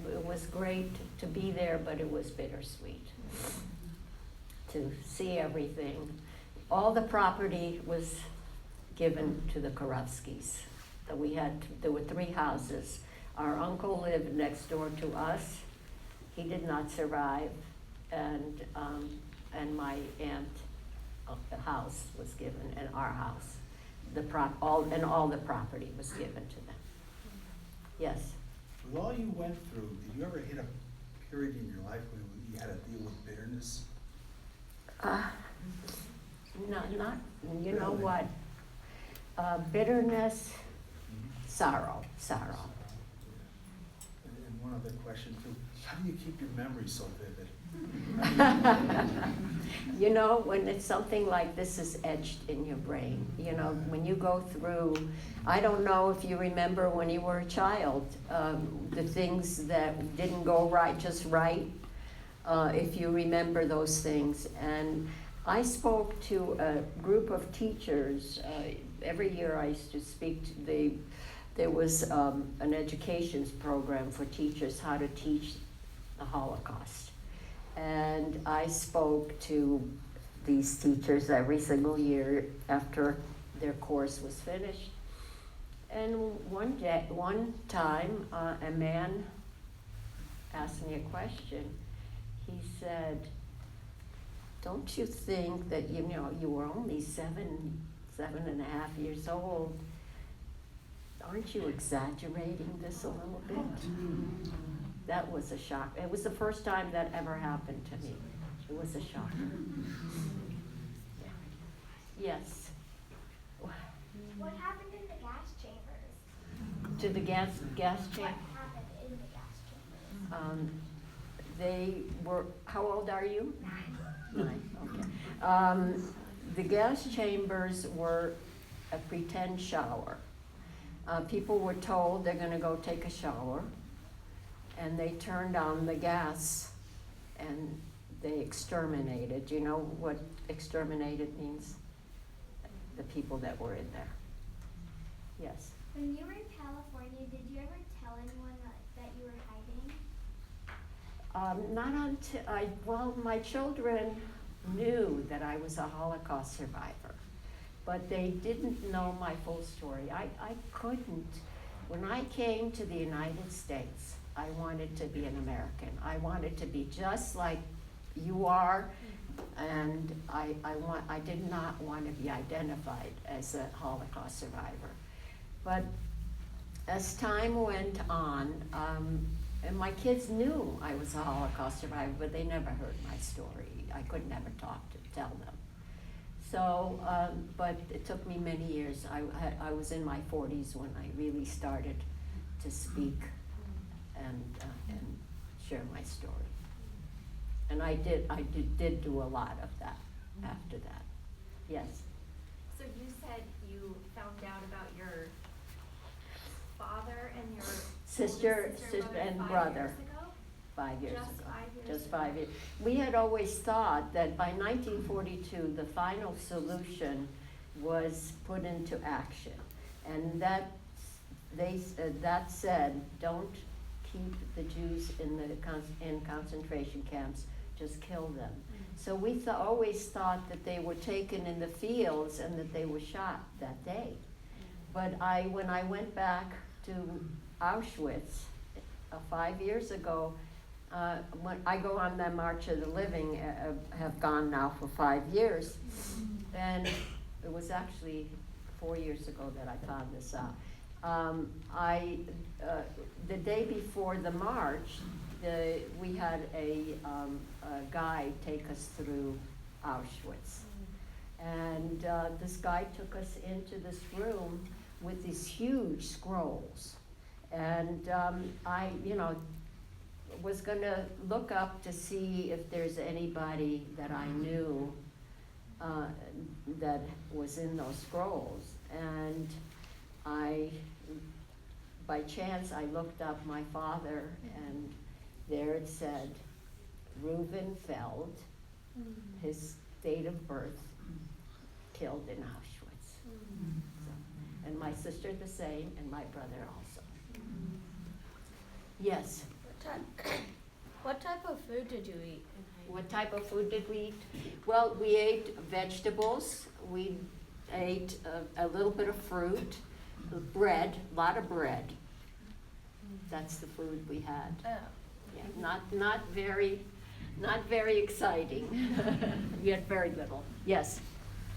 F: it was great to be there, but it was bittersweet to see everything. All the property was given to the Karofskis. There were 3 houses. Our uncle lived next door to us. He did not survive, and my aunt, the house was given, and our house. All the property was given to them. Yes.
K: With all you went through, did you ever hit a period in your life where you had to deal with bitterness?
F: Not, you know what? Bitterness, sorrow.
K: And one other question too, how do you keep your memory so vivid?
F: You know, when it's something like this is etched in your brain, you know, when you go through, I don't know if you remember when you were a child, the things that didn't go right, just right, if you remember those things. And I spoke to a group of teachers. Every year I used to speak to there was an education program for teachers, how to teach the Holocaust. And I spoke to these teachers every single year after their course was finished. And one time, a man asked me a question. He said, don't you think that, you know, you were only 7 and a half years old? Aren't you exaggerating this a little bit? That was a shock. It was the first time that ever happened to me. It was a shock. Yeah. Yes.
J: What happened in the gas chambers?
F: To the gas chamber?
J: What happened in the gas chambers?
F: They were, how old are you? 9, okay. The gas chambers were a pretend shower. People were told they're gonna go take a shower, and they turned on the gas and they exterminated. Do you know what exterminated means? The people that were in there. Yes.
J: When you were in California, did you ever tell anyone that you were hiding?
F: Not until my children knew that I was a Holocaust survivor, but they didn't know my full story. I couldn't. When I came to the United States, I wanted to be an American. I wanted to be just like you are, and I did not want to be identified as a Holocaust survivor. But as time went on, and my kids knew I was a Holocaust survivor, but they never heard my story. I could never tell them. So, but it took me many years. I was in my 40s when I really started to speak and share my story. And I did do a lot of that. after that. Yes.
J: So you said you found out about your father and your
F: Sister,
J: oldest
F: sister
J: brother
F: and
J: 5
F: brother.
J: years ago?
F: 5 years
J: Just
F: ago.
J: 5 years
F: Just
J: ago.
F: 5 years. We had always thought that by 1942, the final solution was put into action. And that said, don't keep the Jews in concentration camps, just kill them. So we always thought that they were taken in the fields and that they were shot that day. But when I went back to Auschwitz 5 years ago, when I go on the March of the Living, have gone now for 5 years, and it was actually 4 years ago that I found this out. The day before the march, we had a guide take us through Auschwitz. And this guy took us into this room with these huge scrolls. And I, was gonna look up to see if there's anybody that I knew that was in those scrolls. And by chance, I looked up my father, and there it said, Reuben Feld, his date of birth, killed in Auschwitz. So, and my sister the same, and my brother also. Yes?
J: What type of food did you eat?
F: What type of food did we eat? Well, we ate vegetables, we ate a little bit of fruit, bread, a lot of bread. That's the food we had.
J: Oh.
F: Yeah, not very exciting. We had very little. Yes.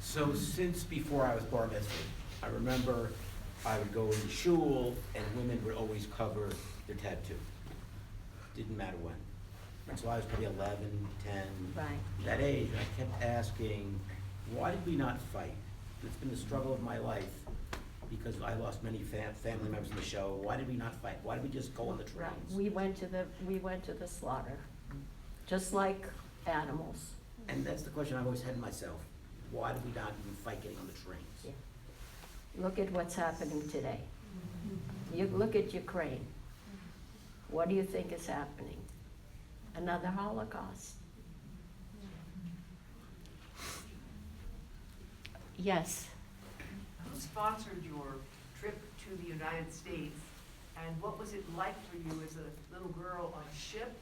L: So since before I was bar mitzvah, I remember I would go into shul and women would always cover their tattoo. Didn't matter when. And so I was probably 11, 10,
F: Right.
L: that age, and I kept asking, why did we not fight? It's been the struggle of my life because I lost many family members in the show. Why did we not fight? Why did we just go on the
F: Right.
L: trains?
F: We went to the slaughter, just like animals.
L: And that's the question I've always had myself. Why did we not even fight getting on the trains?
F: Yeah. Look at what's happening today. You look at Ukraine. What do you think is happening? Another Holocaust. Yes.
A: Who sponsored your trip to the United States, and what was it like for you as a little girl on a ship?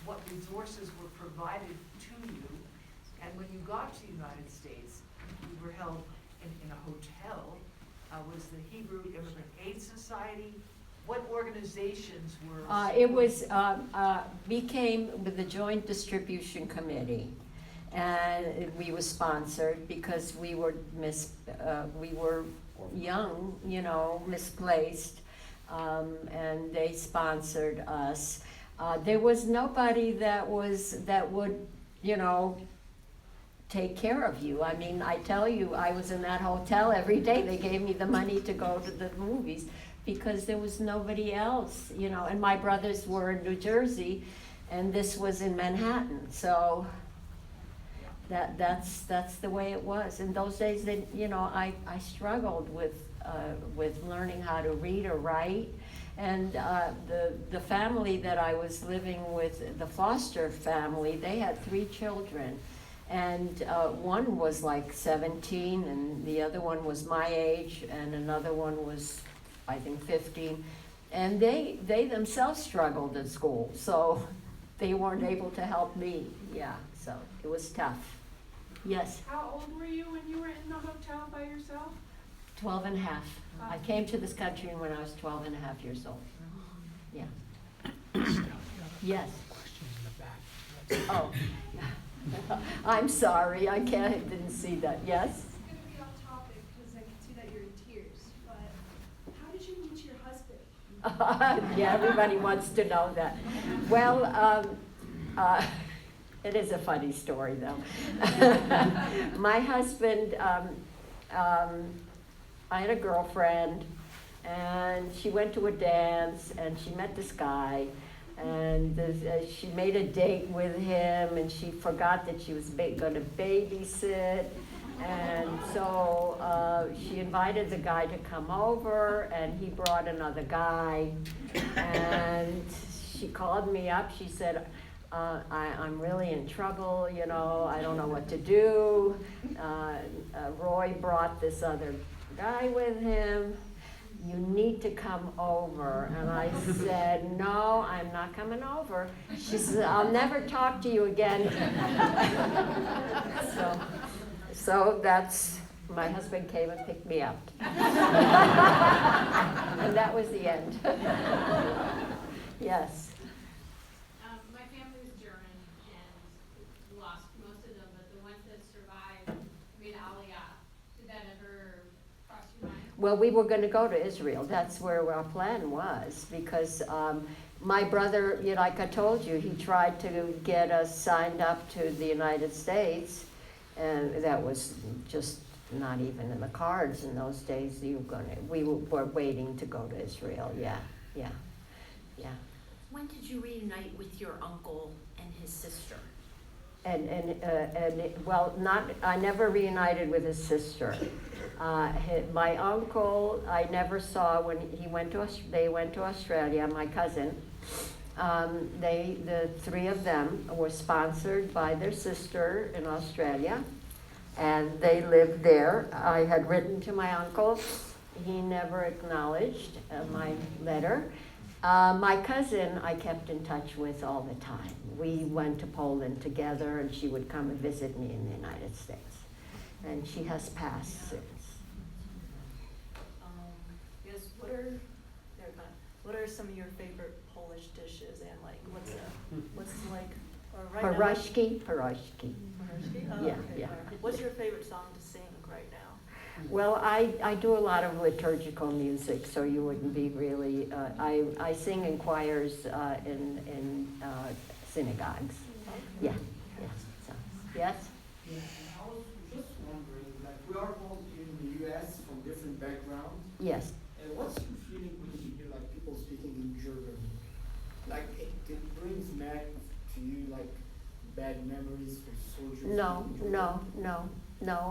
A: What resources were provided to you? And when you got to the United States, you were held in a hotel. Was the Hebrew Immigrant Aid Society? What organizations were?
F: It was, became with the Joint Distribution Committee. And we were sponsored because we were young, misplaced, and they sponsored us. There was nobody that would, take care of you. I mean, I tell you, I was in that hotel every day. They gave me the money to go to the movies because there was nobody else, and my brothers were in New Jersey and this was in Manhattan. So that's the way it was. In those days, I struggled with learning how to read or write. And the family that I was living with, the foster family, they had 3 children. And one was like 17, and the other one was my age, and another one was, I think, 15. And they themselves struggled at school, so they weren't able to help me. Yeah, so it was tough. Yes?
H: How old were you when you were in the hotel by yourself?
F: 12 and a half. I came to this country when I was 12 and a half years old. Yeah. Yes? Oh. I'm sorry, I didn't see that. Yes?
H: It's going to be off topic because I can see that you're in tears, but how did you meet your husband?
F: Yeah, everybody wants to know that. Well, it is a funny story, though. My husband, I had a girlfriend, and she went to a dance, and she met this guy, And she made a date with him, and she forgot that she was going to babysit. And so she invited the guy to come over, and he brought another guy. And she called me up. She said, I'm really in trouble, you know, I don't know what to do. Roy brought this other guy with him. You need to come over. And I said, no, I'm not coming over. She said, I'll never talk to you again. So that's, my husband came and picked me up. And that was the end. Yes.
H: My family was German and lost most of them, but the ones that survived made Aliyah. Did that ever cross your mind?
F: Well, we were going to go to Israel. That's where our plan was, because my brother, you know, like I told you, he tried to get us signed up to the United States, and that was just not even in the cards in those days. We were waiting to go to Israel. Yeah.
M: When did you reunite with your uncle and his sister?
F: I never reunited with his sister. My uncle, I never saw when they went to Australia, my cousin. The three of them were sponsored by their sister in Australia, and they lived there. I had written to my uncle. He never acknowledged my letter. My cousin I kept in touch with all the time. We went to Poland together, and she would come and visit me in the United States. And she has passed since.
N: Yes, what are some of your favorite Polish dishes, and like what's like or right now?
F: Pierogi.
N: Pierogi? Oh,
F: Yeah,
N: okay.
F: yeah.
N: What's your favorite song to sing right now?
F: Well, I do a lot of liturgical music, so you wouldn't be really. I sing in choirs in synagogues. Yeah. So, yes.
O: Yeah, I was just wondering, like we are all in the U.S. from different backgrounds.
F: Yes.
O: And what's your feeling when you hear like people speaking in German? Like it brings back to you like bad memories for soldiers?
F: No.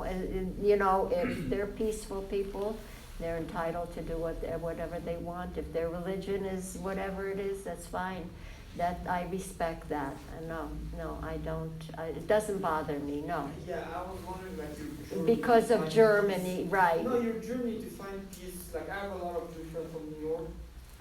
F: And, you know, if they're peaceful people, they're entitled to do whatever they want. If their religion is whatever it is, that's fine. That I respect that. No, I don't. It doesn't bother me. No.
O: Yeah, I was wondering like your journey
F: Because
O: to
F: of
O: find
F: Germany,
O: peace.
F: right?
O: No, your journey to find peace. Like I have a lot of Jewish friends from New York,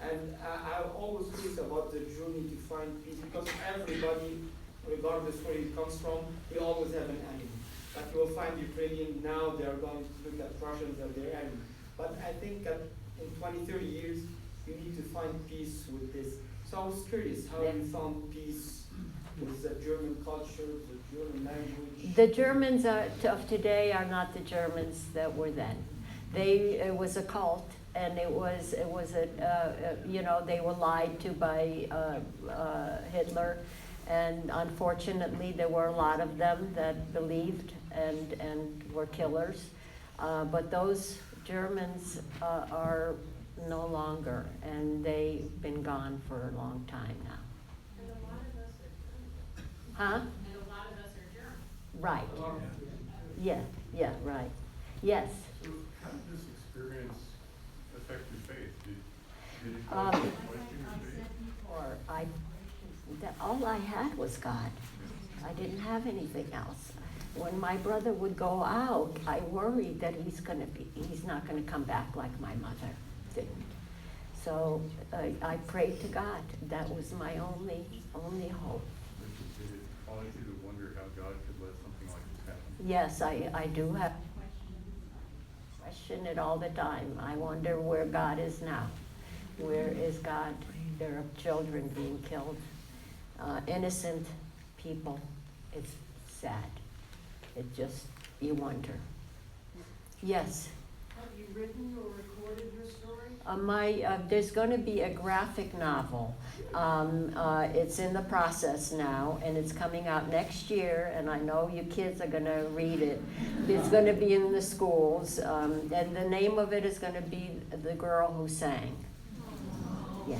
O: and I always think about the journey to find peace because everybody, regardless where he comes from, we always have an enemy. Like you will find Ukrainian now, they are going to look at Russians as their enemy. But I think that in 20, 30 years, you need to find peace with this. So I was curious how you found peace with the German culture, the German language.
F: The Germans of today are not the Germans that were then. It was a cult, and it was they were lied to by Hitler, and unfortunately there were a lot of them that believed and were killers. But those Germans are no longer, and they've been gone for a long time now.
H: And a lot of us are German.
F: Huh?
H: And a lot of us are German.
F: Right. Yeah, right. Yes.
B: So how did this experience affect your faith? Did it
F: Um,
B: question your faith?
F: All I had was God. I didn't have anything else. When my brother would go out, I worried that he's not gonna come back like my mother didn't. So I prayed to God. That was my only hope.
B: Did it cause you to wonder how God could let something like this happen?
F: Yes, I do have question it all the time. I wonder where God is now. Where is God? There are children being killed, innocent people. It's sad. You wonder. Yes.
A: Have you written or recorded your story?
F: There's going to be a graphic novel. It's in the process now, and it's coming out next year, and I know you kids are going to read it. It's going to be in the schools, and the name of it is going to be The Girl Who Sang. Yeah.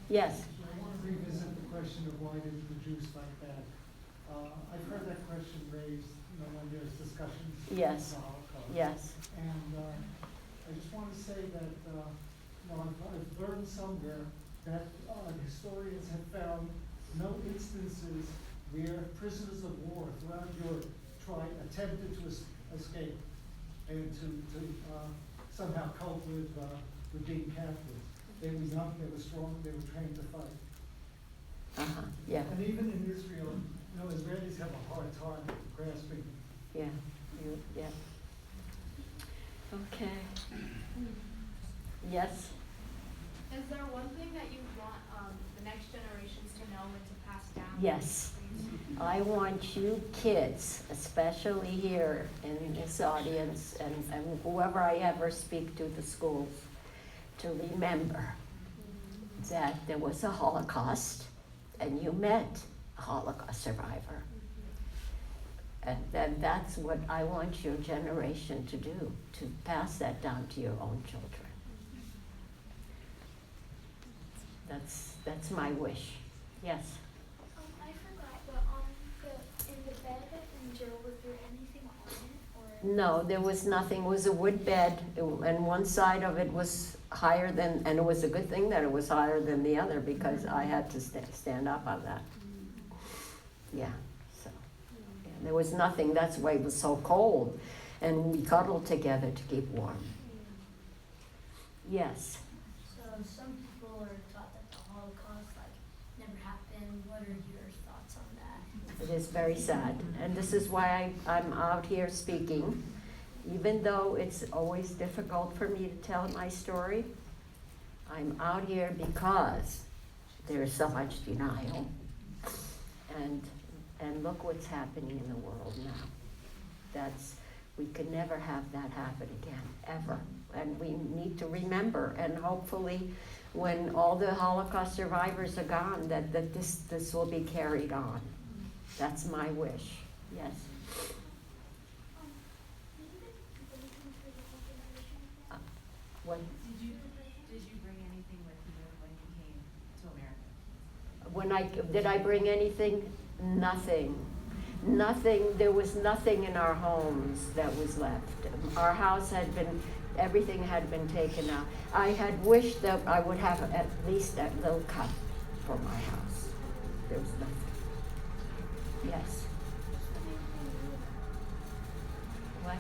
F: Yes.
G: I want to revisit the question of why did the Jews fight back. I've heard that question raised, when there's discussions
F: Yes.
G: of the Holocaust.
F: Yes.
G: And I just want to say that, I've learned somewhere that historians have found no instances where prisoners of war throughout Europe attempted to escape and to somehow cope with being captives. They were young, they were strong, they were trained to fight.
F: Yeah.
G: And even in Israel, Israelis have a hard time grasping.
F: Yeah. Yeah. Okay. Yes.
H: Is there one thing that you want the next generations to know and to pass down?
F: Yes. I want you kids, especially here in this audience and whoever I ever speak to the schools, to remember that there was a Holocaust and you met a Holocaust survivor. And then that's what I want your generation to do, to pass that down to your own children. That's my wish. Yes?
J: I forgot, but in the bed in jail, was there anything on it? Or?
F: No, there was nothing. It was a wood bed, and one side of it was higher than, and it was a good thing that it was higher than the other because I had to stand up on that. Yeah, so yeah, there was nothing. That's why it was so cold, and we cuddled together to keep warm. Yes.
J: So some people are taught that the Holocaust never happened. What are your thoughts on that?
F: It is very sad, and this is why I'm out here speaking. Even though it's always difficult for me to tell my story, I'm out here because there's so much denial. And look what's happening in the world now. We can never have that happen again, ever. And we need to remember, and hopefully when all the Holocaust survivors are gone, that this will be carried on. That's my wish. Yes. What?
P: Did you bring anything with you when you came to America?
F: Did I bring anything? Nothing. Nothing. There was nothing in our homes that was left. Our house everything had been taken out. I had wished that I would have at least a little cup for my house. There was nothing. Yes. What?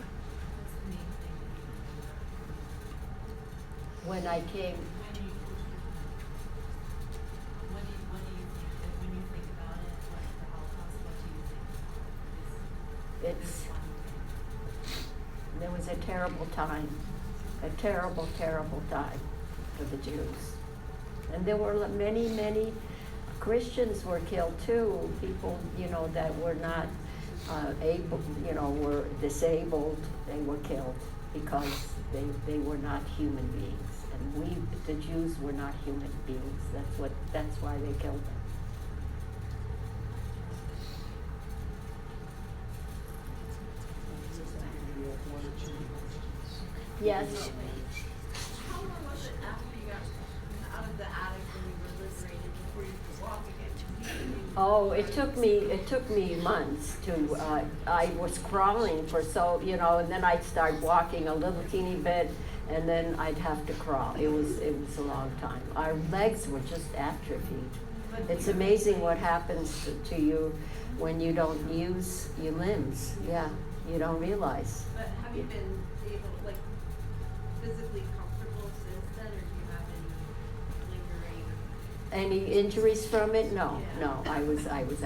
F: When I came.
P: When you think about it, like the Holocaust, what do you think
F: There was a terrible time, terrible time for the Jews. And there were many Christians were killed too, people, that were not able, were disabled, they were killed because they were not human beings. And the Jews were not human beings. That's why they killed them. Yes.
N: How long was it after you got out of the attic when you were liberated before you could walk again?
F: Oh, it took me months to, I was crawling for and then I'd start walking a little teeny bit, and then I'd have to crawl. It was a long time. Our legs were just atrophied. It's amazing what happens to you when you don't use your limbs. Yeah, you don't realize.
P: But have you been able, physically comfortable since then, or do you have any lingering?
F: Any injuries from it? No,
P: Yeah.
F: no. I was able to,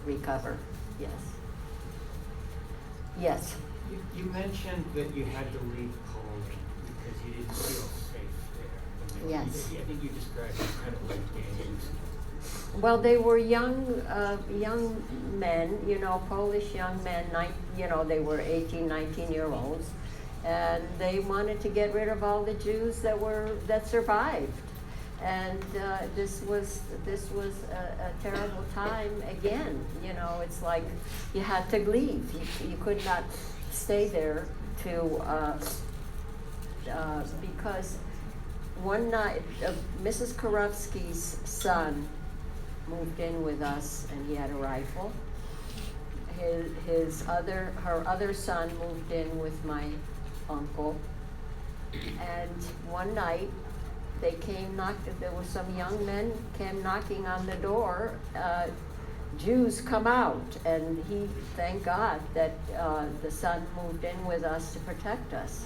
F: recover. Yes. Yes.
L: You mentioned that you had to leave Poland because you didn't feel safe there.
F: Yes.
L: I think you described it kind of like gangs.
F: Well, they were young men, Polish young men. They were 18, 19-year-olds, and they wanted to get rid of all the Jews that survived. And this was a terrible time again. It's like you had to leave. You could not stay there because one night, Mrs. Korofsky's son moved in with us, and he had a rifle. Her other son moved in with my uncle, and one night there were some young men came knocking on the door. Jews come out, and thank God that the son moved in with us to protect us.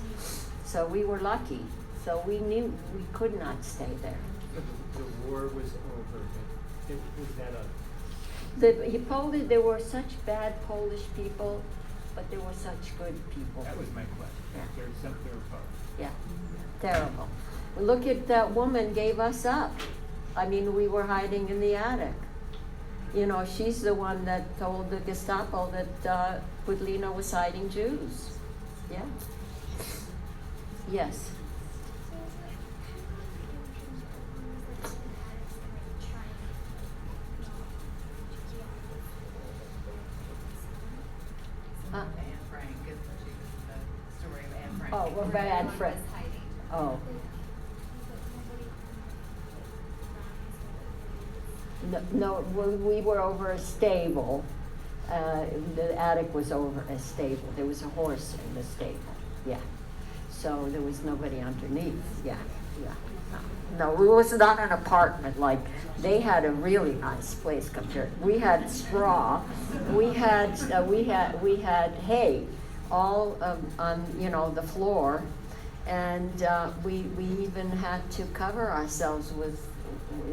F: So we were lucky. So we knew we could not stay there.
C: The war was over, but was that
F: There were such bad Polish people, but there were such good people.
B: That was my question.
F: Yeah.
B: There were both.
F: Yeah, terrible. Look at that woman gave us up. I mean, we were hiding in the attic. You know, she's the one that told the Gestapo that Budlina was hiding Jews. Yeah. Yes.
P: Anne Frank, isn't she? The story of Anne Frank.
F: Oh, well, by Anne Frank. Oh. No, we were over a stable. The attic was over a stable. There was a horse in the stable. Yeah. So there was nobody underneath. Yeah. No, it was not an apartment. Like, they had a really nice place compared. We had straw. We had hay all on the floor, and we even had to cover ourselves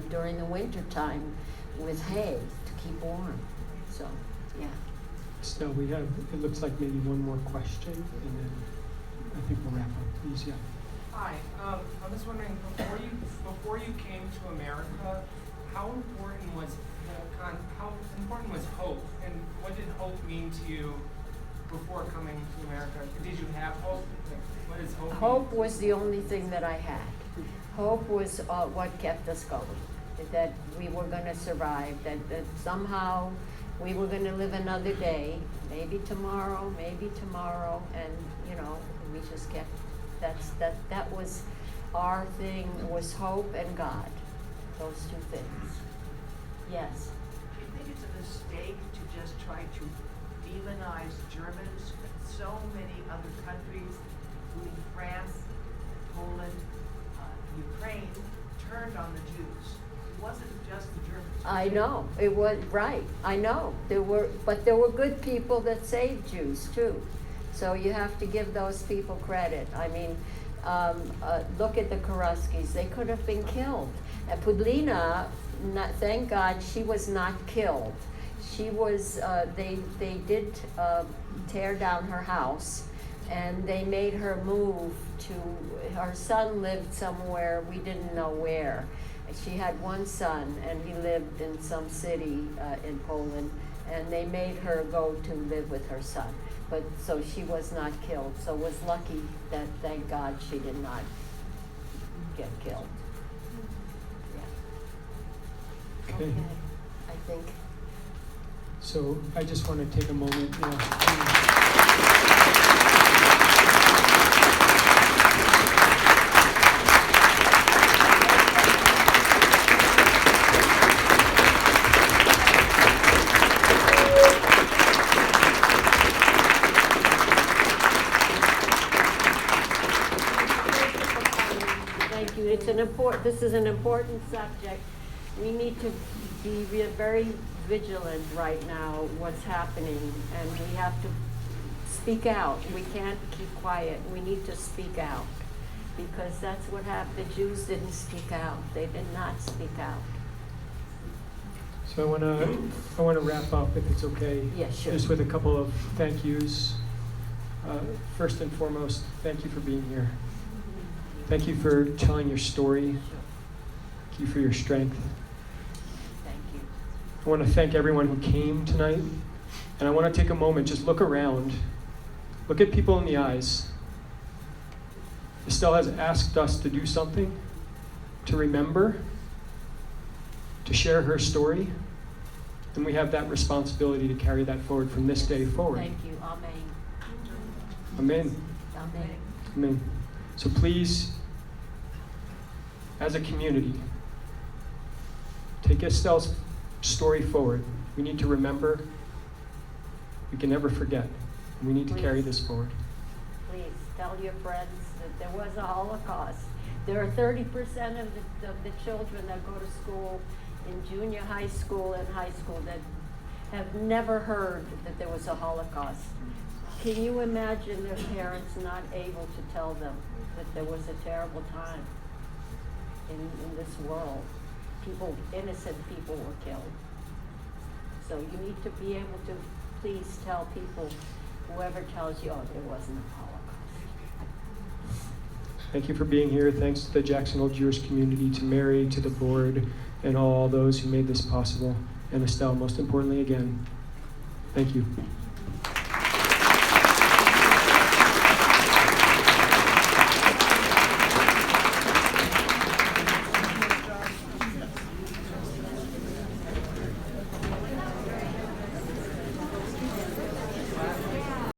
F: during the winter time with hay to keep warm. So, yeah.
C: So it looks like maybe one more question, and then I think we'll wrap up. Please, yeah.
Q: Hi, I'm just wondering, before you came to America, how important was hope, and what did hope mean to you before coming to America? Did you have hope? Like, what is hope?
F: Hope was the only thing that I had. Hope was what kept us going. That we were going to survive. That somehow we were going to live another day. Maybe tomorrow, and we just kept. That was our thing. Was hope and God. Those two things. Yes.
A: Do you think it's a mistake to just try to demonize Germans? So many other countries, including France, Poland, Ukraine, turned on the Jews. It wasn't just the Germans.
F: I know. It was right. I know. There were good people that saved Jews too. So you have to give those people credit. I mean, look at the Korofskys. They could have been killed. And Budlina, thank God, she was not killed. She was. They did tear down her house, and they made her move to. Her son lived somewhere we didn't know where. She had one son, and he lived in some city in Poland, and they made her go to live with her son. But so she was not killed. So was lucky that, thank God, she did not get killed. Yeah.
C: Okay.
F: I think.
C: So I just want to take a moment.
F: This is an important subject. We need to be very vigilant right now what's happening, and we have to speak out. We can't keep quiet. We need to speak out, because that's what happened. The Jews didn't speak out. They did not speak out.
C: So I want to wrap up, if it's okay.
F: Yeah, sure.
C: Just with a couple of thank yous. First and foremost, thank you for being here. Thank you for telling your story. Thank you for your strength.
F: Thank you.
C: I want to thank everyone who came tonight. And I want to take a moment, just look around. Look at people in the eyes. Estelle has asked us to do something, to remember, to share her story. And we have that responsibility to carry that forward from this day forward.
F: Thank you. Amen.
C: Amen.
F: Amen.
C: Amen. So please as a community, take Estelle's story forward. We need to remember. We can never forget. We need to carry this forward.
F: Please tell your friends that there was a Holocaust. There are 30% of the children that go to school in junior high school and high school that have never heard that there was a Holocaust. Can you imagine their parents not able to tell them that there was a terrible time in this world? Innocent people were killed. So you need to be able to please tell people, whoever tells you, oh, there wasn't a Holocaust.
C: Thank you for being here. Thanks to the Jacksonville Jewish community, to Mary, to the board, and all those who made this possible. And Estelle, most importantly, again, thank you.